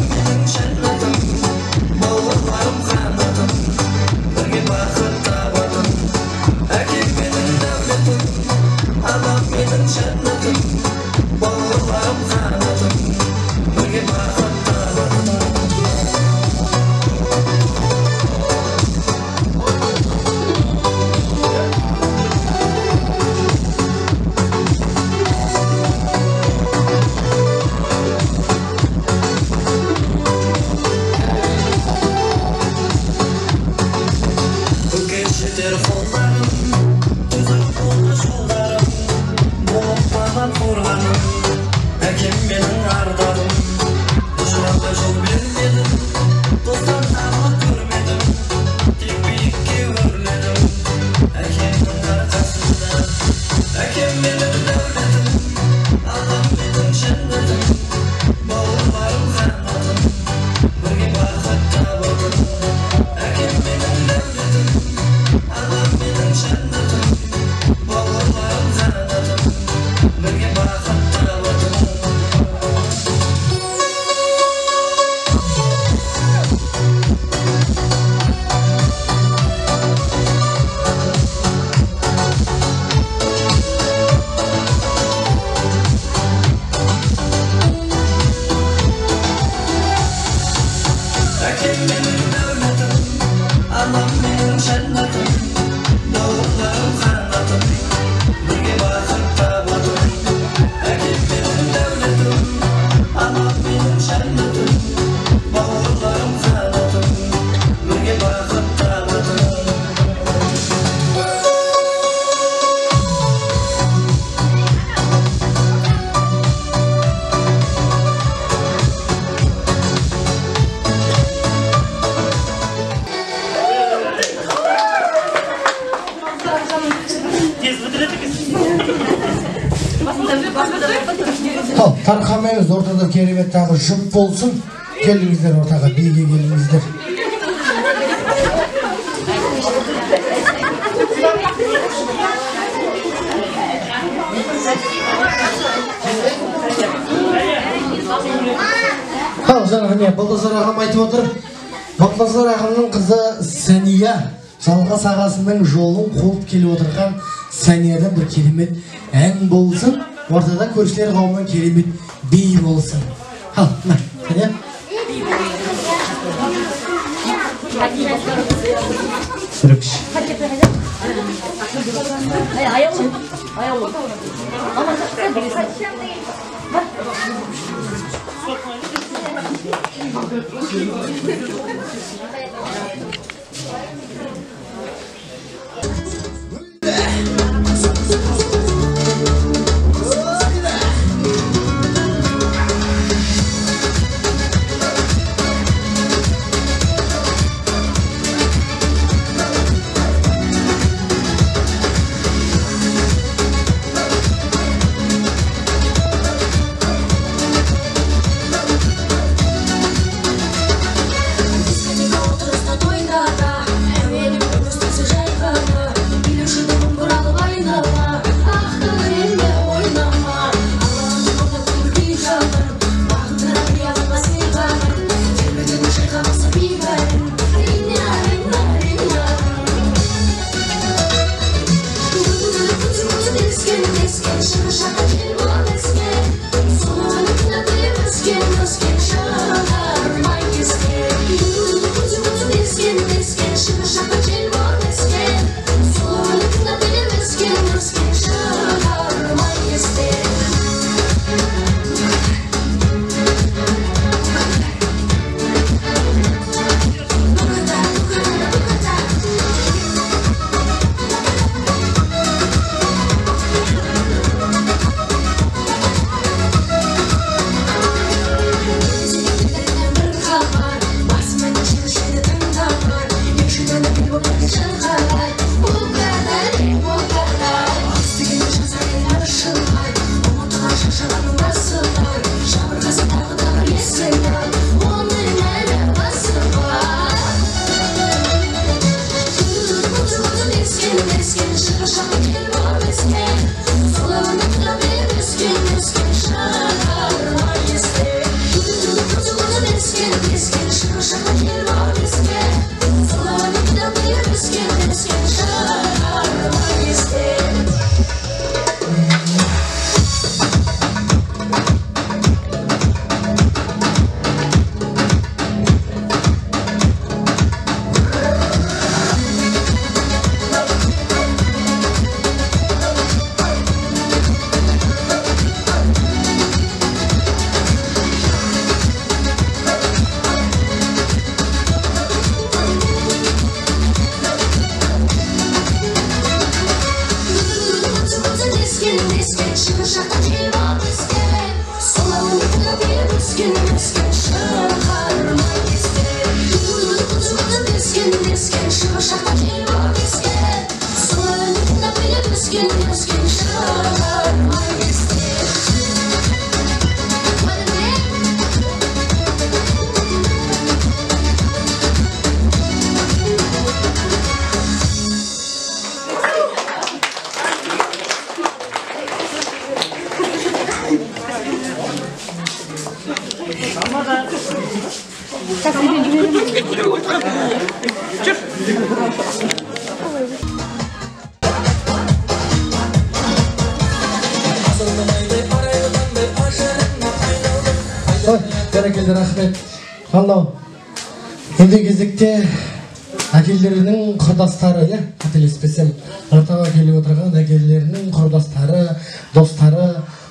benim cennetim Ал, тарқамаймыз, ортада керемет тағы жұп болсын. Келіңіздер ортаға, биге келіңіздер. Ал, жаңа не, Балтазар ағам айтып отыр. Балтазар ағамның қызы Сәния жалғас ағасының жолын қуып келіп отырған Сәниядан бір керемет ән болсын. Ортада көршілер қауымнан керемет би болсын. Ал, на, Сәния. Сүрікші. Бәрекелді, рахмет. Аллау. Енді кезекте әкелерінің құрдастары, қателеспесем, ортаға келіп отырған әкелерінің құрдастары, достары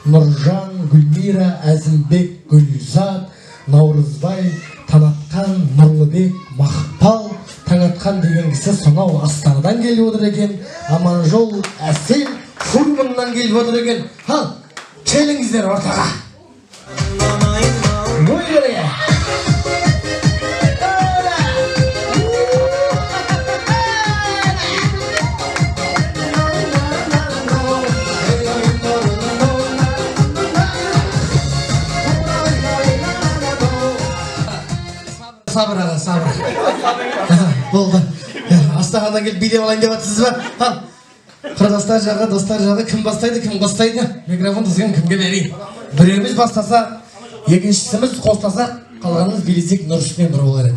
Нұржан, Гүлмира, Әзімбек, Гүлзат, Наурызбай, Танатқан, Нұрлыбек, Мақпал, Таңатқан деген кісі сонау Астанадан келіп отыр екен. Аманжол, Әсел, Фурманнан келіп отыр екен. Ал, келіңіздер ортаға. сабыр. Болды. Астағаннан келіп билеп алайын деп жатсыз ба? Ал. Құрдастар жағы, достар жағы кім бастайды, кім қостайды? Микрофон тізген кімге берейін? Біреуміз бастаса, екіншісіміз қостаса, қалғанымыз билесек нұр үстіне нұр болар еді.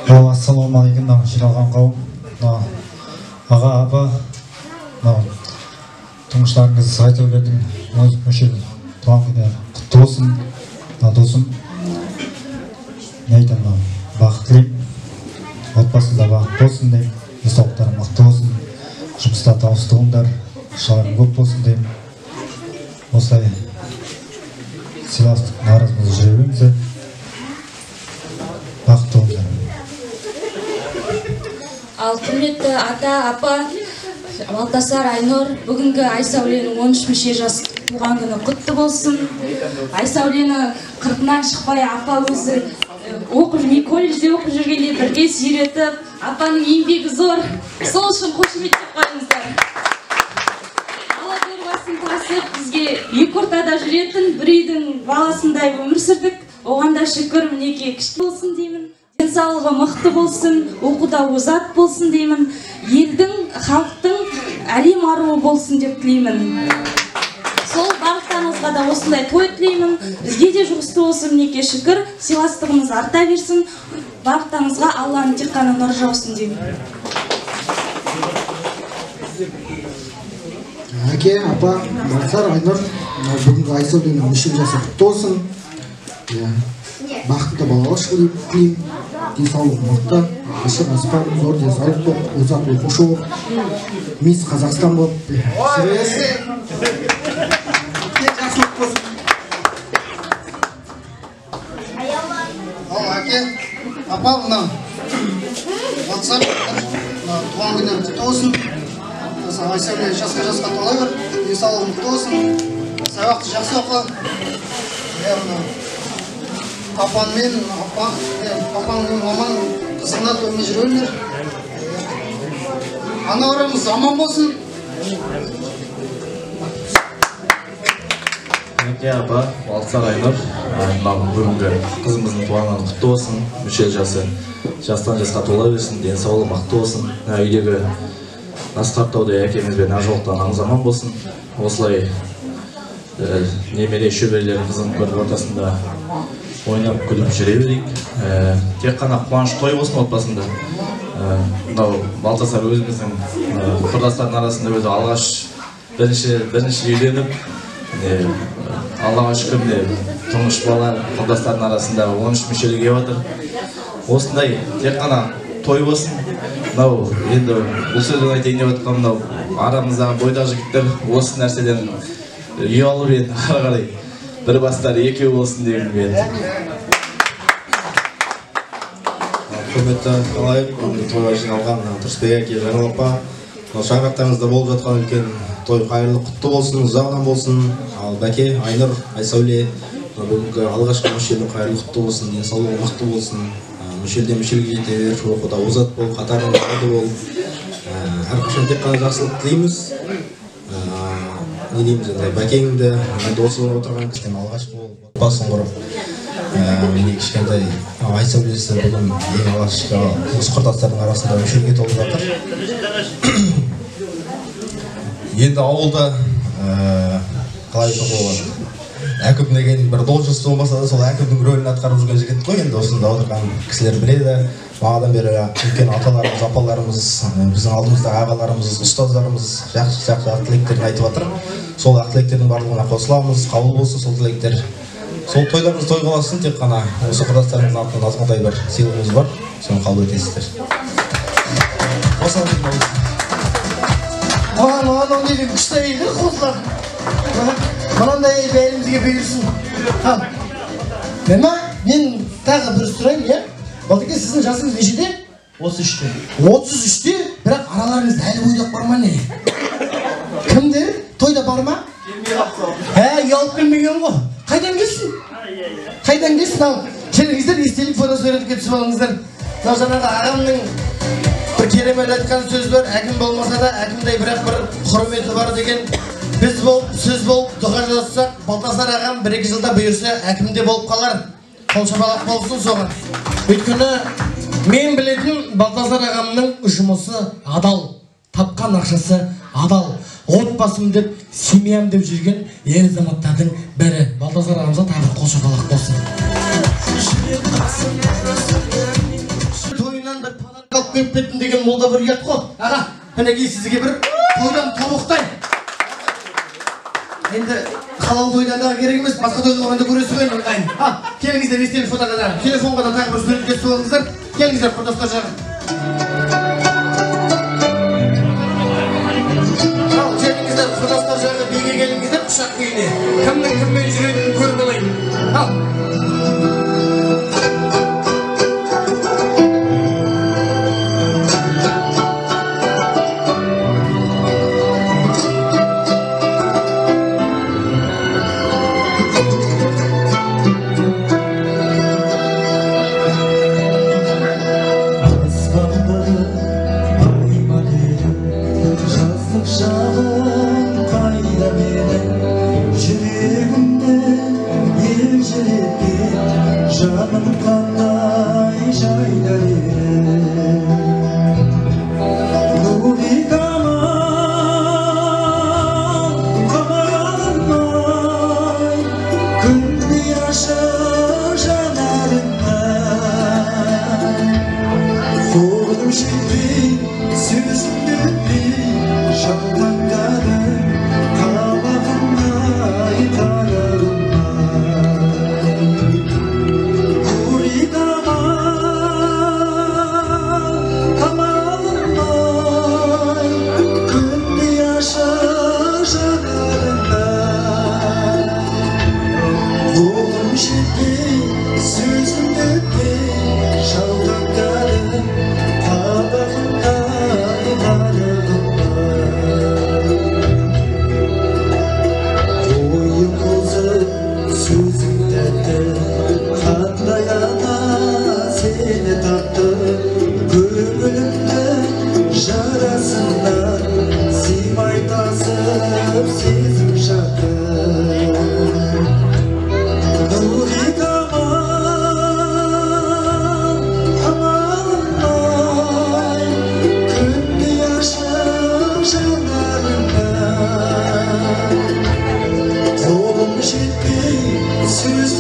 Ал. Ассалаумағалейкум, жиналған қауым. Аға, апа, тұңғыштарыңыз Айсәуледің мүшел туған күні құтты болсын. Досым, не айтамын, бақыт тілеймін. Отбасында бақыт болсын деймін. Денсаулықтарың мықты болсын. Жұмыста табыстығыңдар, ақшаларың көп болсын деймін. Осылай сыйластық наразымызды жүре беріңіздер. Бақытты болыңыздар. Ал құрметті ата, апа, Балтасар, Айнұр, бүгінгі Айсәуленің 13 мүше жас туған күні құтты болсын. Айсәулені қыртынан шықпай, апа өзі колледжде оқып жүргенде бірге сүйретіп, апаның еңбегі зор. Сол үшін қошеметтеп қойыңыздар. Алла дорбасын тасып, бізге екі ортада жүретін бір үйдің баласындай өмір сүрдік. Оған да шүкір, мінеке күшті болсын деймін. Денсаулығы мықты болсын, оқуда озат болсын деймін. Елдің, халықтың әлем аруы болсын деп тілеймін. Сол барлықтарыңызға да осындай той тілеймін. Бізге де жұмысты болсын, мінеке шүкір, сыйластығымыз арта берсін. Барлықтарыңызға Алланың тек қана нұры жаусын деймін. Әке, апа, Балтасар, Айнұр, бүгінгі Айсәуленің мүшел жасы құтты болсын. Бақытты балалық тілеймін. Денсаулық мықты, ашық аспан, зор денсаулық болып, ұзақ оқушы болып, мисс Қазақстан болып, Ал әке, апа, мына Балтасар, туған күні құтты болсын. Айсәуле жасқа толай бер, денсаулығы мықты болсын. Сабақты жақсы оқы. Папаңмен мамаң қызығына тоймай жүре беріңдер. Ана арамыз аман болсын. Әке, апа, Балтасар, Айнұр, бүгінгі қызымыздың туған күні құтты болсын. Мүшел жасы жастан жасқа тола берсін, денсаулығы мықты болсын. Үйдегі насқаптауды әкеміз бен ажолықтан аңыз аман болсын. Осылай немере шөберелерін қызының көріп ортасында ойнап күліп жүре берейік. Тек қана қуаныш той болсын отбасында. Балтасар өзіміздің құрдастардың арасында өзі алғаш бірінші үйленіп, Аллаға шүкір тұңғыш бала құрдастардың арасында 13 мүшелі келіп отыр. Осындай тек қана той болсын. Енді бұл сөзін айтайын деп отқан арамыздағы бойдағы жігіттер осы нәрседен үй алып еді, ары қарай бір бастары екеу болсын деген еді. Құрметті қалайып, тойға жиналған Тұрысбек әке, Жаңыл апа, шаңырақтарыңызда болып жатқан үлкен той қайырлы құтты болсын, ұзағынан болсын. Ал Бәке, Айнұр, Айсәуле, бүгінгі алғашқы мүшелі қайырлы құтты болсын, денсаулығы мықты болсын. Мүшелден мүшелге жете бер, оқуда озат бол, қатарында қалды бол. Әрқашан тек қана жақсылық тілейміз. Не дейміз, Бәкеңді, досы болып отырған кісіден алғашқы болып, отбасын құрып. Міне кішкентай Айсәулесі бүгін ең алғашқы осы құрдастардың арасында мүшелге толып жатыр. Енді ауылда қалай болған әкім деген бір должность болмаса да сол әкімнің рөлін атқарып жүрген жігіт қой. Енді осында отырған кісілер біледі. Бағадан бері үлкен аталарымыз, апаларымыз, біздің алдымыздағы ағаларымыз, ұстаздарымыз жақсы тілектерін айтып жатыр. Сол тілектердің барлығына қосыламыз, қабыл болсын сол тілектер. Сол тойларыңыз той қаласын, тек қана осы құрдастарымыздың атынан азғантай бір сыйлығымыз бар, соны қабыл етесіздер. Анау неден күшті әйелдер қосылар. Мынандай әйел бәрімізге бұйырсын. Мен тағы бір сұрайын, иә? Балтеке, сіздің жасыңыз нешеде? 33-те. 33-те? Бірақ араларыңызда әлі ойдақ бар ма не? Кімдер? Тойда бар ма? Ұялып келмеген ғой. Қайдан келсін? Қайдан келсін? Келіңіздер, естелік фото суретке түсіп алыңыздар. Жаңағы ағамның бір керемет айтқан сөз бар. Әкім болмаса да әкімдей бірақ бір құрметі бар деген. Біз болып, сөз болып, дұға жазсақ, Балтасар ағам 1-2 жылда бұйырса әкімде болып қалар. қол шапалақ болсын соған. Өйткені мен білетін Балтазар ағамның жұмысы адал, тапқан ақшасы адал, отбасым деп, семьям деп жүрген ер азаматтардың бірі. Балтазар ағамызға тағы қол шапалақ болсын. Тойынан бір панан қалып келіп кеттім деген молда бір ұят қой. Аға, мінекей сізге бір тойдан тобықтай. Енді халал тойдан да керек емес, басқа тойда орында көресіз ғой ыңғайын. Келіңіздер, естелік фотоға да, телефонға да тағы бір сурет кесіп алыңыздар. Келіңіздер, құрдастар жағы. Ал, келіңіздер, құрдастар жағы, беге келіңіздер, құшақ күйіне. Кімнің кіммен жүретінін көріп алайын. Ал. Söz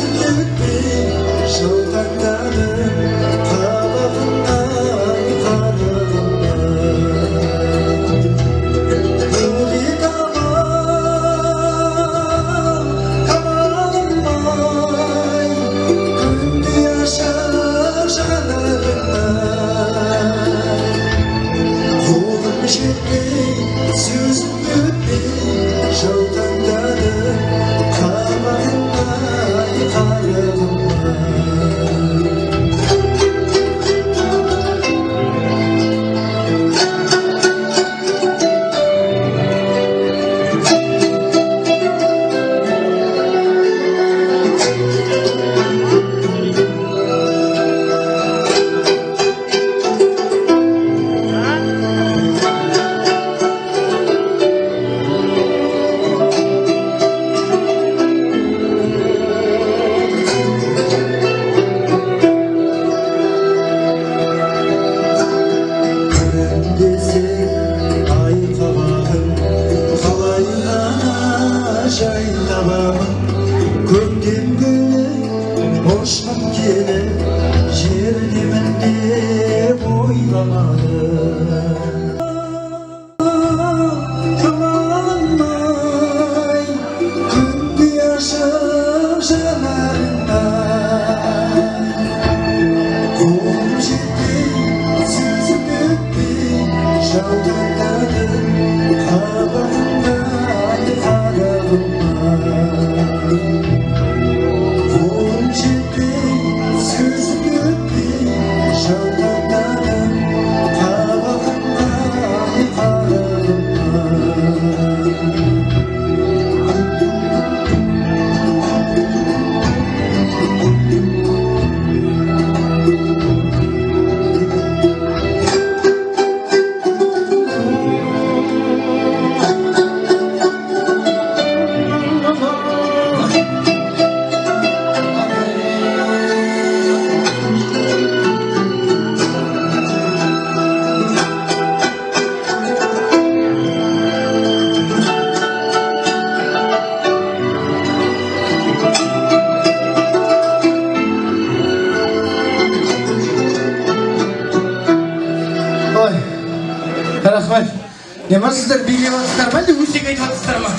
Не ма сіздер билеп жатсыздар ма, әлде өсек айтып жатсыздар ма?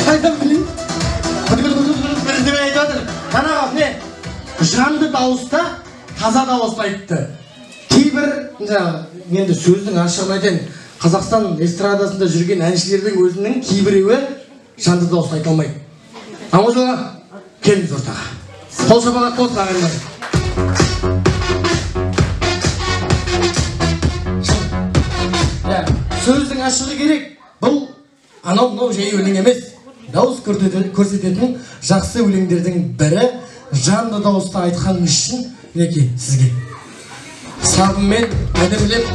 Қайдан білейін? Бірдеме айтып жатыр. Жаңағы не? Жанды дауыста, таза дауыста айтты. Кейбір, енді сөздің ашығын айтайын, Қазақстан эстрадасында жүрген әншілердің өзінің кейбіреуі жанды дауыста айта алмайды. Ама жоға, келіңіз ортаға. Қол шапалақ болсын ағайындар. Сөздің ашығы керек. Бұл анау жай өлең емес. Дауыс көрсететін жақсы өлеңдердің бірі жанды дауыста айтқан үшін мінекей сізге сабынмен әдемілеп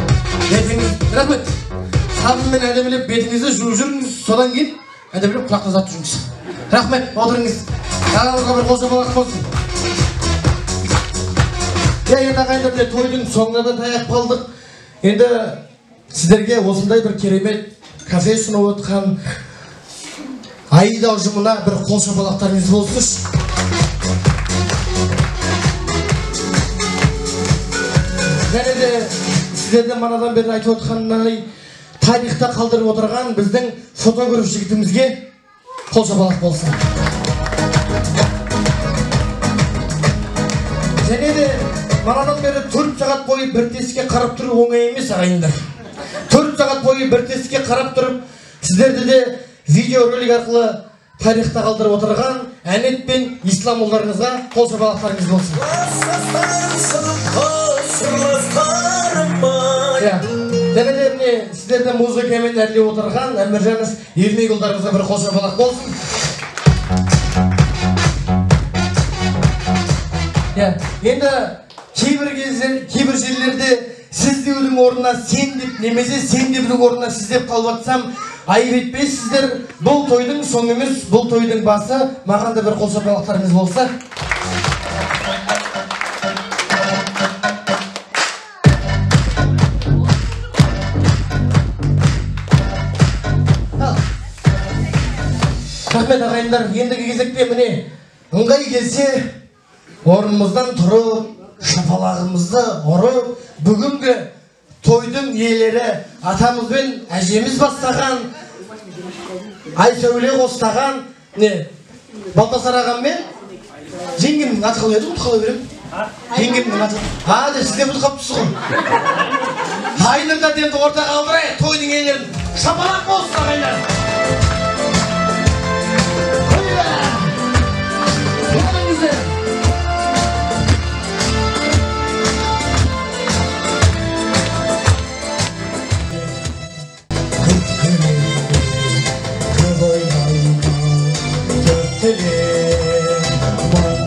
бетіңіз, рахмет. Сабынмен әдемілеп бетіңізді жуып жүріңіз, содан кейін әдемілеп құлақта зат жүріңіз. Рахмет, отырыңыз. Ағамызға бір қол шапалақ болсын. Енді ағайындар, тойдың соңына да таяп қалдық. Енді сіздерге осындай бір керемет кафе ұсынып отқан Аида ұжымына бір қол шапалақтарыңыз болсын. Және де сіздерде манадан бері айтып отқаннан тарихта қалдырып отырған біздің фотограф жігітімізге қол шапалақ болсын. Және де манадан бері 4 сағат бойы бір тесікке қарап тұру оңай емес ағайындар. 4 сағат бойы бір тесікке қарап тұрып, сіздерді де видеоролик арқылы тарихта қалдырып отырған Әнет пен Ислам ұлдарыңызға қол шапалақтарыңыз болсын. Және де сіздерді музыкамен әрлеп отырған Әміржанов Ермек ұлдарыңызға бір қол шапалақ болсын. Енді кейбір жерлерде сіз деудің орнына сен деп, немесе сен деудің орнына сіз деп қалып атсам, айып етпейсіздер. Бұл тойдың соңы емес, бұл тойдың басы. Маған да бір қол шапалақтарыңыз болса. Рахмет ағайындар, ендігі кезекте міне ыңғай келсе орнымыздан тұрып, шапалағымызды ұрып, бүгінгі тойдың иелері атамыз бен әжеміз бастаған, Айсәуле қостаған, Балтасар ағам мен жеңгемнің аты қалай еді, ұмытып қала берем. Жеңгемнің аты. Де сізден ұмытып қалыпсыз ғой. Айнырда демді ортаға алдырайық, тойдың иелерін. Шапалақ болсын ағайындар.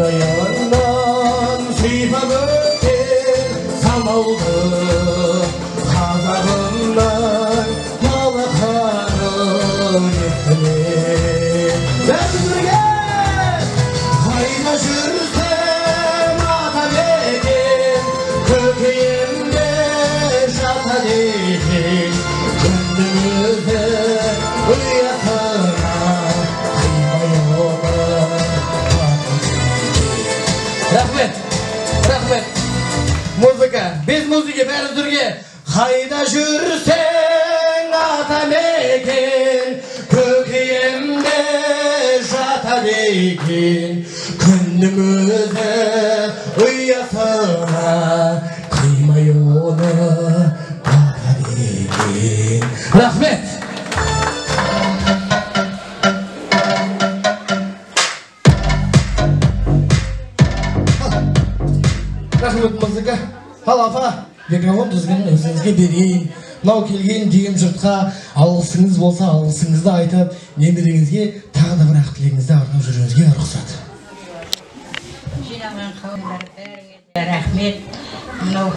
Yandan sıyfam öter samaldı Kazağımdan yalakarım yıkılır Ben gel hayda sürsem atabedim Köpeğimde şatadedim Gündüzde uyatana Рахмет, рахмет. Музыка, без музыки бәрі дүрге. Қайда жүрсең атамекен, көкейімде жатады екен. Күннің өзі ұятына қимай оны батады екен. Рахмет. Рахмет музыка. Ал апа, микрофон тізгінін өзіңізге берейін. Мынау келген деген жұртқа алғысыңыз болса, алғысыңызды айтып, немереңізге тағы да бір ақ тілегіңізді арнап жүруіңізге рұқсат. Жинаған қауымдар бәріңізге рахмет. Мынау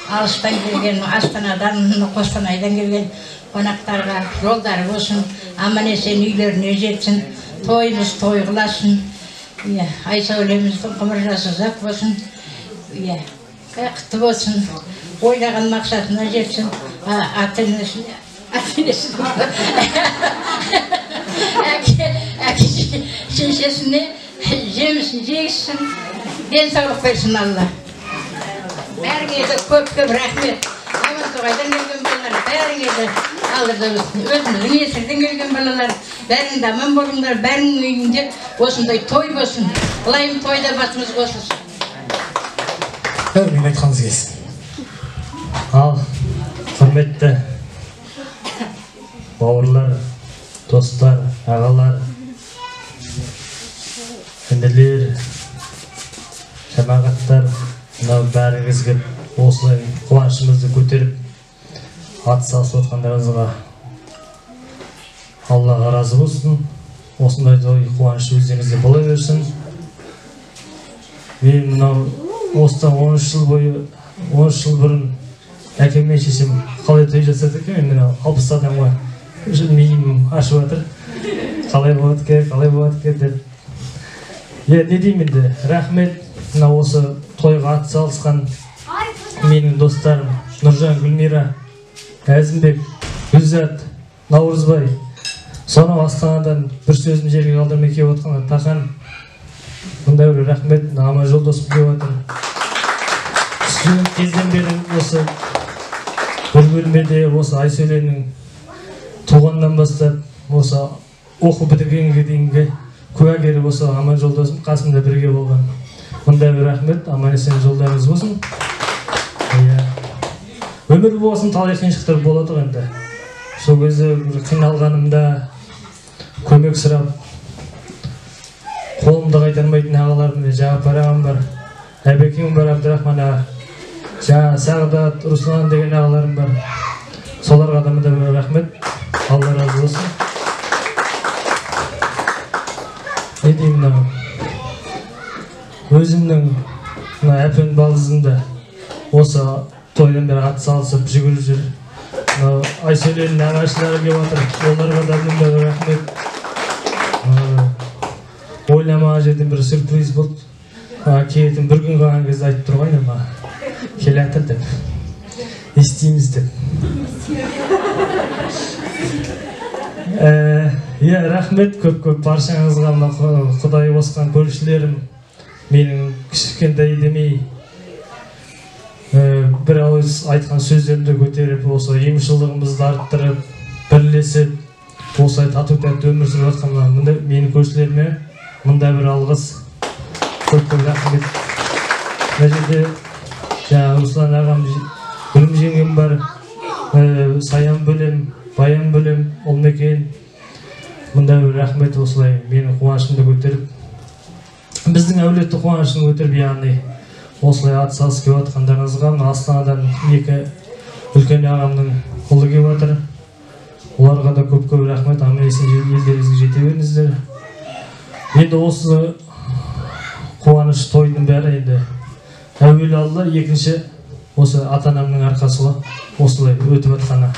алыстан келген, Астанадан, Қостанайдан келген қонақтарға жолдары болсын, аман-есен үйлеріне жетсін, тойымыз той қыласын. Айсәулеміздің ғұмыр жасы ұзақ болсын, құтты болсын, ойлаған мақсатына жетсін, әке шешесіне жемісін жегізсін, денсаулық берсін Алла. Бәріңізге көп рахмет. Аман-тоғайдан келген болар. балалар бәріңе де алырда өсін. Өзіміздің есілден келген балалар бәрің де аман болыңдар, бәріңнің үйінде осындай той болсын. Былайым тойда басымыз қосылсын. Мен айтқаныңыз келсін. Ал, құрметті бауырлар, достар, ағалар, інілер, жамағаттар, мынау бәріңіз келіп осылай қуанышымызды көтеріп атсалысып отқандарыңызға Аллаға разы болсын. Осындай той қуаныш өздеріңізде бола берсін. Мен мынау осыдан 13 жыл бойы 13 жыл бұрын әкем мен шешем қалай той жасады екен, мен 60 адамға миым ашып жатыр. Қалай болады екен деп. Не деймін енді, рахмет мына осы тойға атсалысқан менің достарым Нұржан, Гүлмира, Әзімбек, Гүлзат, Наурызбай, сонау Астанадан бір сөзім жерге қалдырмай келіп отқан Тақан, мұндай бір рахмет, аман жол досым келіп жатыр. Студент кезден бері осы бір бөлмеде осы Айсәуленің туғаннан бастап осы оқу бітіргенге дейінгі куәгері осы аман жол досым қасымда бірге болған. Мұндай бір рахмет, аман есен жолдарыңыз болсын. Өмір болсын, талай қиыншылықтар болады ғой енді. Сол кезде қиналғанымда көмек сұрап, қолымды қайтармайтын ағаларым, Жағапар ағам бар, Әбекем бар, Абдрахман аға, Сағдат, Руслан деген ағаларым бар. Соларға да мұндай бір рахмет, Алла разы болсын. Не деймін, өзімнің әпен балдызымды осы тойдан бері атсалысып жүгіріп жүр. Айсәуленің ағашылары келіп жатыр, оларға да мұндай бір рахмет. Ойламаған жерден бір сюрприз болды. Келетін бір күн қалған кезде айтып тұр ғой, келе жатыр деп, естиміз деп. Рахмет көп-көп баршаңызға, Құдай қосқан көршілерім, менің кішкентай демей бір ауыз айтқан сөздерімді көтеріп, осы емшілдігімізді арттырып, бірлесіп, осылай тату-тәтті өмір сүріп жатқан менің көршілеріме мұндай бір алғыс, көп-көп рахмет. Мына жерде Руслан ағам, Гүлім жеңгем бар, Саян бөлем, Баян бөлем, Олмекен. Мұндай бір рахмет, осылай менің қуанышымды көтеріп, біздің әулетті қуанышын көтеріп, яғни осылай атсалысып келіп жатқандарыңызға, Астанадан 2 үлкен ағамның ұлы келіп жатыр. Оларға да көп-көп рахмет, аман есен елдеріңізге жете беріңіздер. Енді осы қуаныш тойдың бәрі енді әуелі Алла, екінші осы ата-анамның арқасында осылай өтіп жатқаны.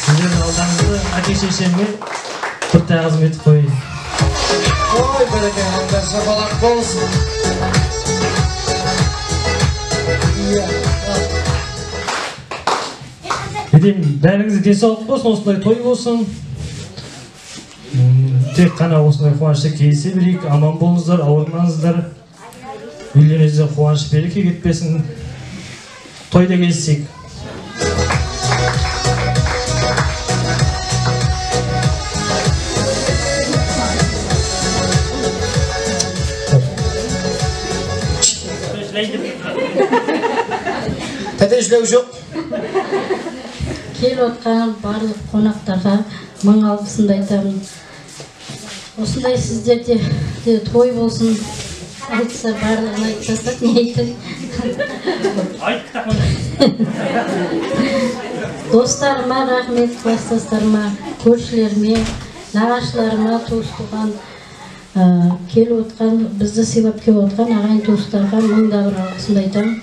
Сіздердің алдыңызда әке-шешеме бір тағзым етіп қояйын. Ой, бәрекелді, шапалақ болсын. Бәріңізге денсаулық болсын, осындай той болсын. Тек қана осындай қуанышта кездесе берейік, аман болыңыздар, ауырмаңыздар. Үйлеріңізде қуаныш береке кетпесін. Тойда кездесейік. Тәтешілеу жоқ. Келіп отқан барлық қонақтарға мың алғысымды айтамын. Осындай сіздерде той болсын. Айтса барлығын айтып тастап, не айтты? Достарыма рахмет, кластастарыма, көршілеріме, нағашыларыма, туыс-туған келіп отқан, бізді сыйлап келіп отқан ағайын туыстарға мыңда бір алғысымды айтамын.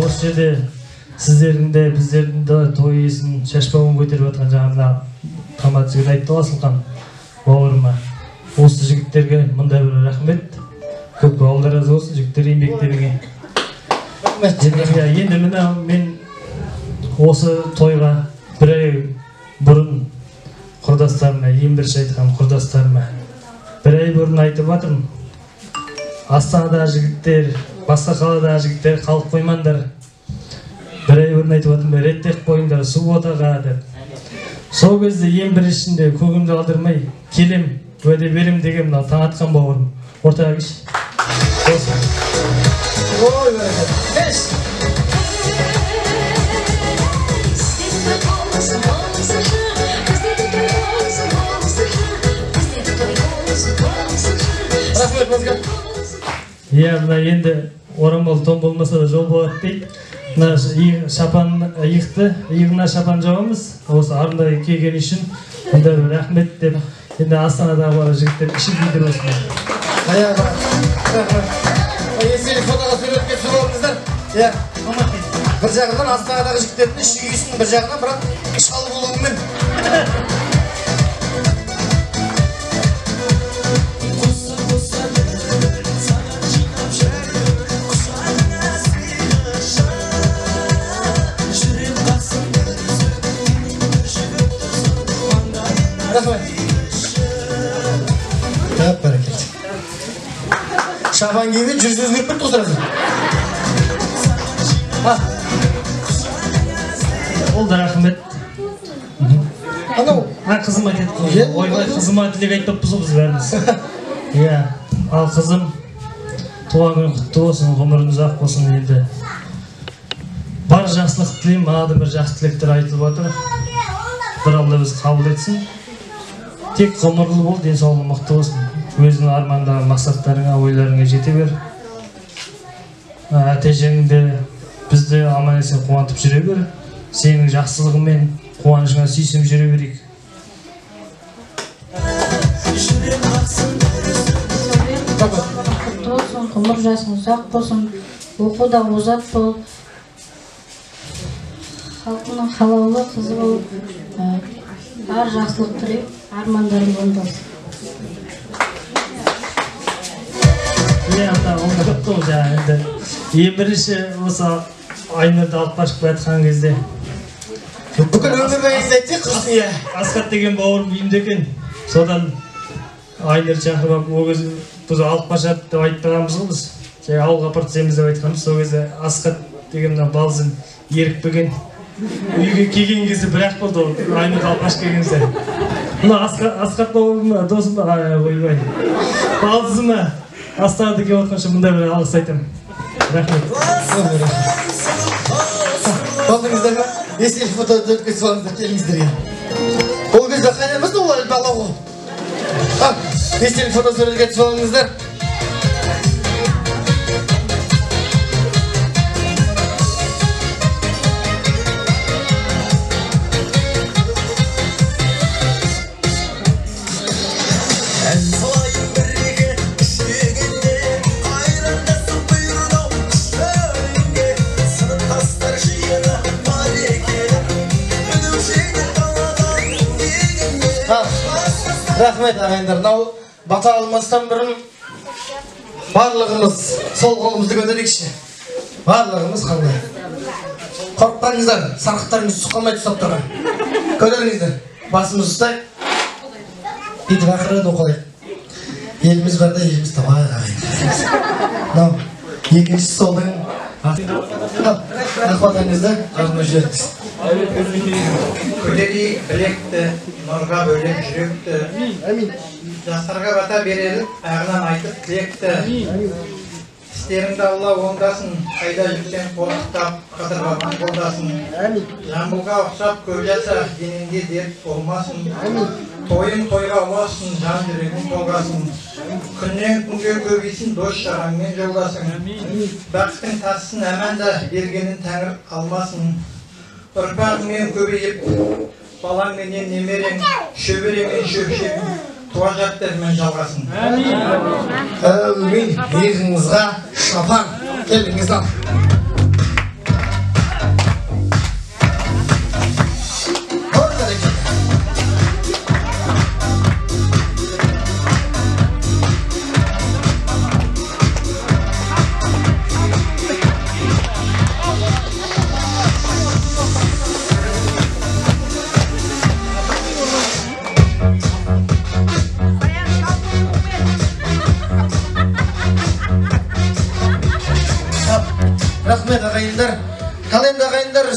Осы жерде сіздердің де, біздердің де той иесін, шашбауын көтеріп жатқан жаңағында қамат жігіт айтты Асылқан бауырыма. Осы жігіттерге мұндай бір рахмет. Көп Алла разы болсын жігіттер еңбектеріңе. Енді міне мен осы тойға бір ай бұрын құрдастарыма, ең бірінші айтқан құрдастарыма бір ай бұрын айтып жатырмын. Астанадағы жігіттер, басқа қаладағы жігіттер қалып қоймаңдар. Бір ай бұрын айтып отырмын, реттеп қойыңдар субботаға деп. Сол кезде ең біріншінде көгімді алдырмай келем, уәде берем деген мынау таң атқан бауырым. Ортаға келші. Ой, бәрекелді. Рахмет бізге. Иә, мына енді орамал тон болмаса да жол болады дейді. Мына шапан иықты, иығына шапан жауамыз. Осы арнайы келген үшін онда рахмет деп. Енді Астанадағы бала жігіттер ішіп білдір осындай. Еселі фотоға сөйлетке сұлуыңыздар. Иә, бір жағынан Астанадағы жігіттердің іші үйсін, бір жағынан бірақ шалы болуымен. Yap bereket. Şaban gibi cüz özgürlük bir tozarız. Ол да рахмет. Анау. Қызым айтады. Ойбай, қызыма тілек айтыппыз біз бәріміз. Иә, ал қызым туған күні құтты болсын, ғұмырың ұзақ болсын енді. Бар жақсылық тілеймін, мына да бір жақсы тілектер айтылып отыр. Bir Алла өзі қабыл етсін. Тек ғұмырлы бол, денсаулығы мықты болсын. Өзінің армандағы мақсаттарыңа, ойларыңа жете бер. Әтежеңді бізді аман есен қуантып жүре бер. Сенің жақсылығымен қуанышыңа сүйсініп жүре берейік. Құтты болсын, ғұмыр жасың ұзақ болсын, оқуда озат бол, халқының қалаулы қызы болып, бар жақсылық тілеп, армандарың орындалсын. Иә, онда көп ол жаңа. Ең бірінші осы Айнұрды алып қашып жатқан кезде бүкіл өмір бойы айтсақ құрсын. Иә, Асқат деген бауырым үйімде екен. Содан Айнұрды шақырып алып, ол кезде біз алып қашады деп айтпағанбыз ғой біз. Ауылға апарып тастаймыз деп айтқанбыз. Сол кезде Асқат деген балзын еріп келген. Үйге келген кезде бір-ақ болды ол Айнұрды алып қашып келген кезде. Мына Асқат бауырым досым ба? Ойбай. Балзым ба? Астанада келіп отқанша мұндай бір алғыс айтамын. Рахмет. Балдыңыздар ма? Есел фото өткізіп алыңыздар, келіңіздер. Ол кезде қайнамыз ол әлбі алауы. Есел фото сөретке түсіп алыңыздар. Рахмет ағайындар, мынау бата алмастан бұрын барлығымыз сол қолымызды көтерейікші. Барлығымыз қандай. Қорықпаңыздар, сарқыттарыңыз сұқалмай тұсап тұрған. Көтеріңіздер, басымыз ұстай. Бүйтіп ақырын оқылайық. Еліміз барда еліміз табайық ағайындар. Мынау екінші солдың ақпатаңызды ағымы жүріңіз. Көтерейік білекті, нұрға бөлек жүректі, жастарға бата берелік, ағынан айтып тілекті. Істеріңді Алла оңдасын, қайда жүрсең қорықтап, қыдырған қолдасын. Жамбылға ұқсап көп жаса, денеңде дерт болмасын. Тойын тойға ұласын, жан жүрегің толғасын. Күннен күнге көбейсін, дос жараңмен жолдасың. Бақыттың тасысын әманда, бергенін тәңір алмасын. Ұрпағымен көбейіп, балаңменен немерең, шөберемен шөпшегің, туа жаттермен жалғасын. Әумин, иығыңызға шапан, келіңіз ал.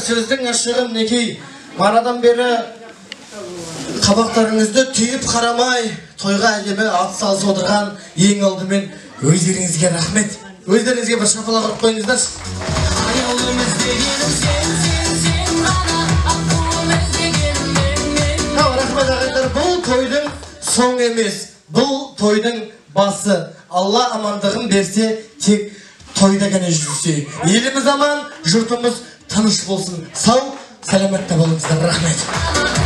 сөздің ашығы мінекей манадан бері қабақтарыңызды түйіп қарамай тойға әдемі атсалысып отырған ең алдымен өздеріңізге рахмет. Өздеріңізге бір шапалақ ұрып қойыңыздаршы. Рахмет ағайындар, бұл тойдың соңы емес, бұл тойдың басы. Алла амандығын берсе, тек тойда ғана жүрсе. Еліміз аман, жұртымыз тыныш болсын. Сау, сәлеметті болыңыздар. Рахмет.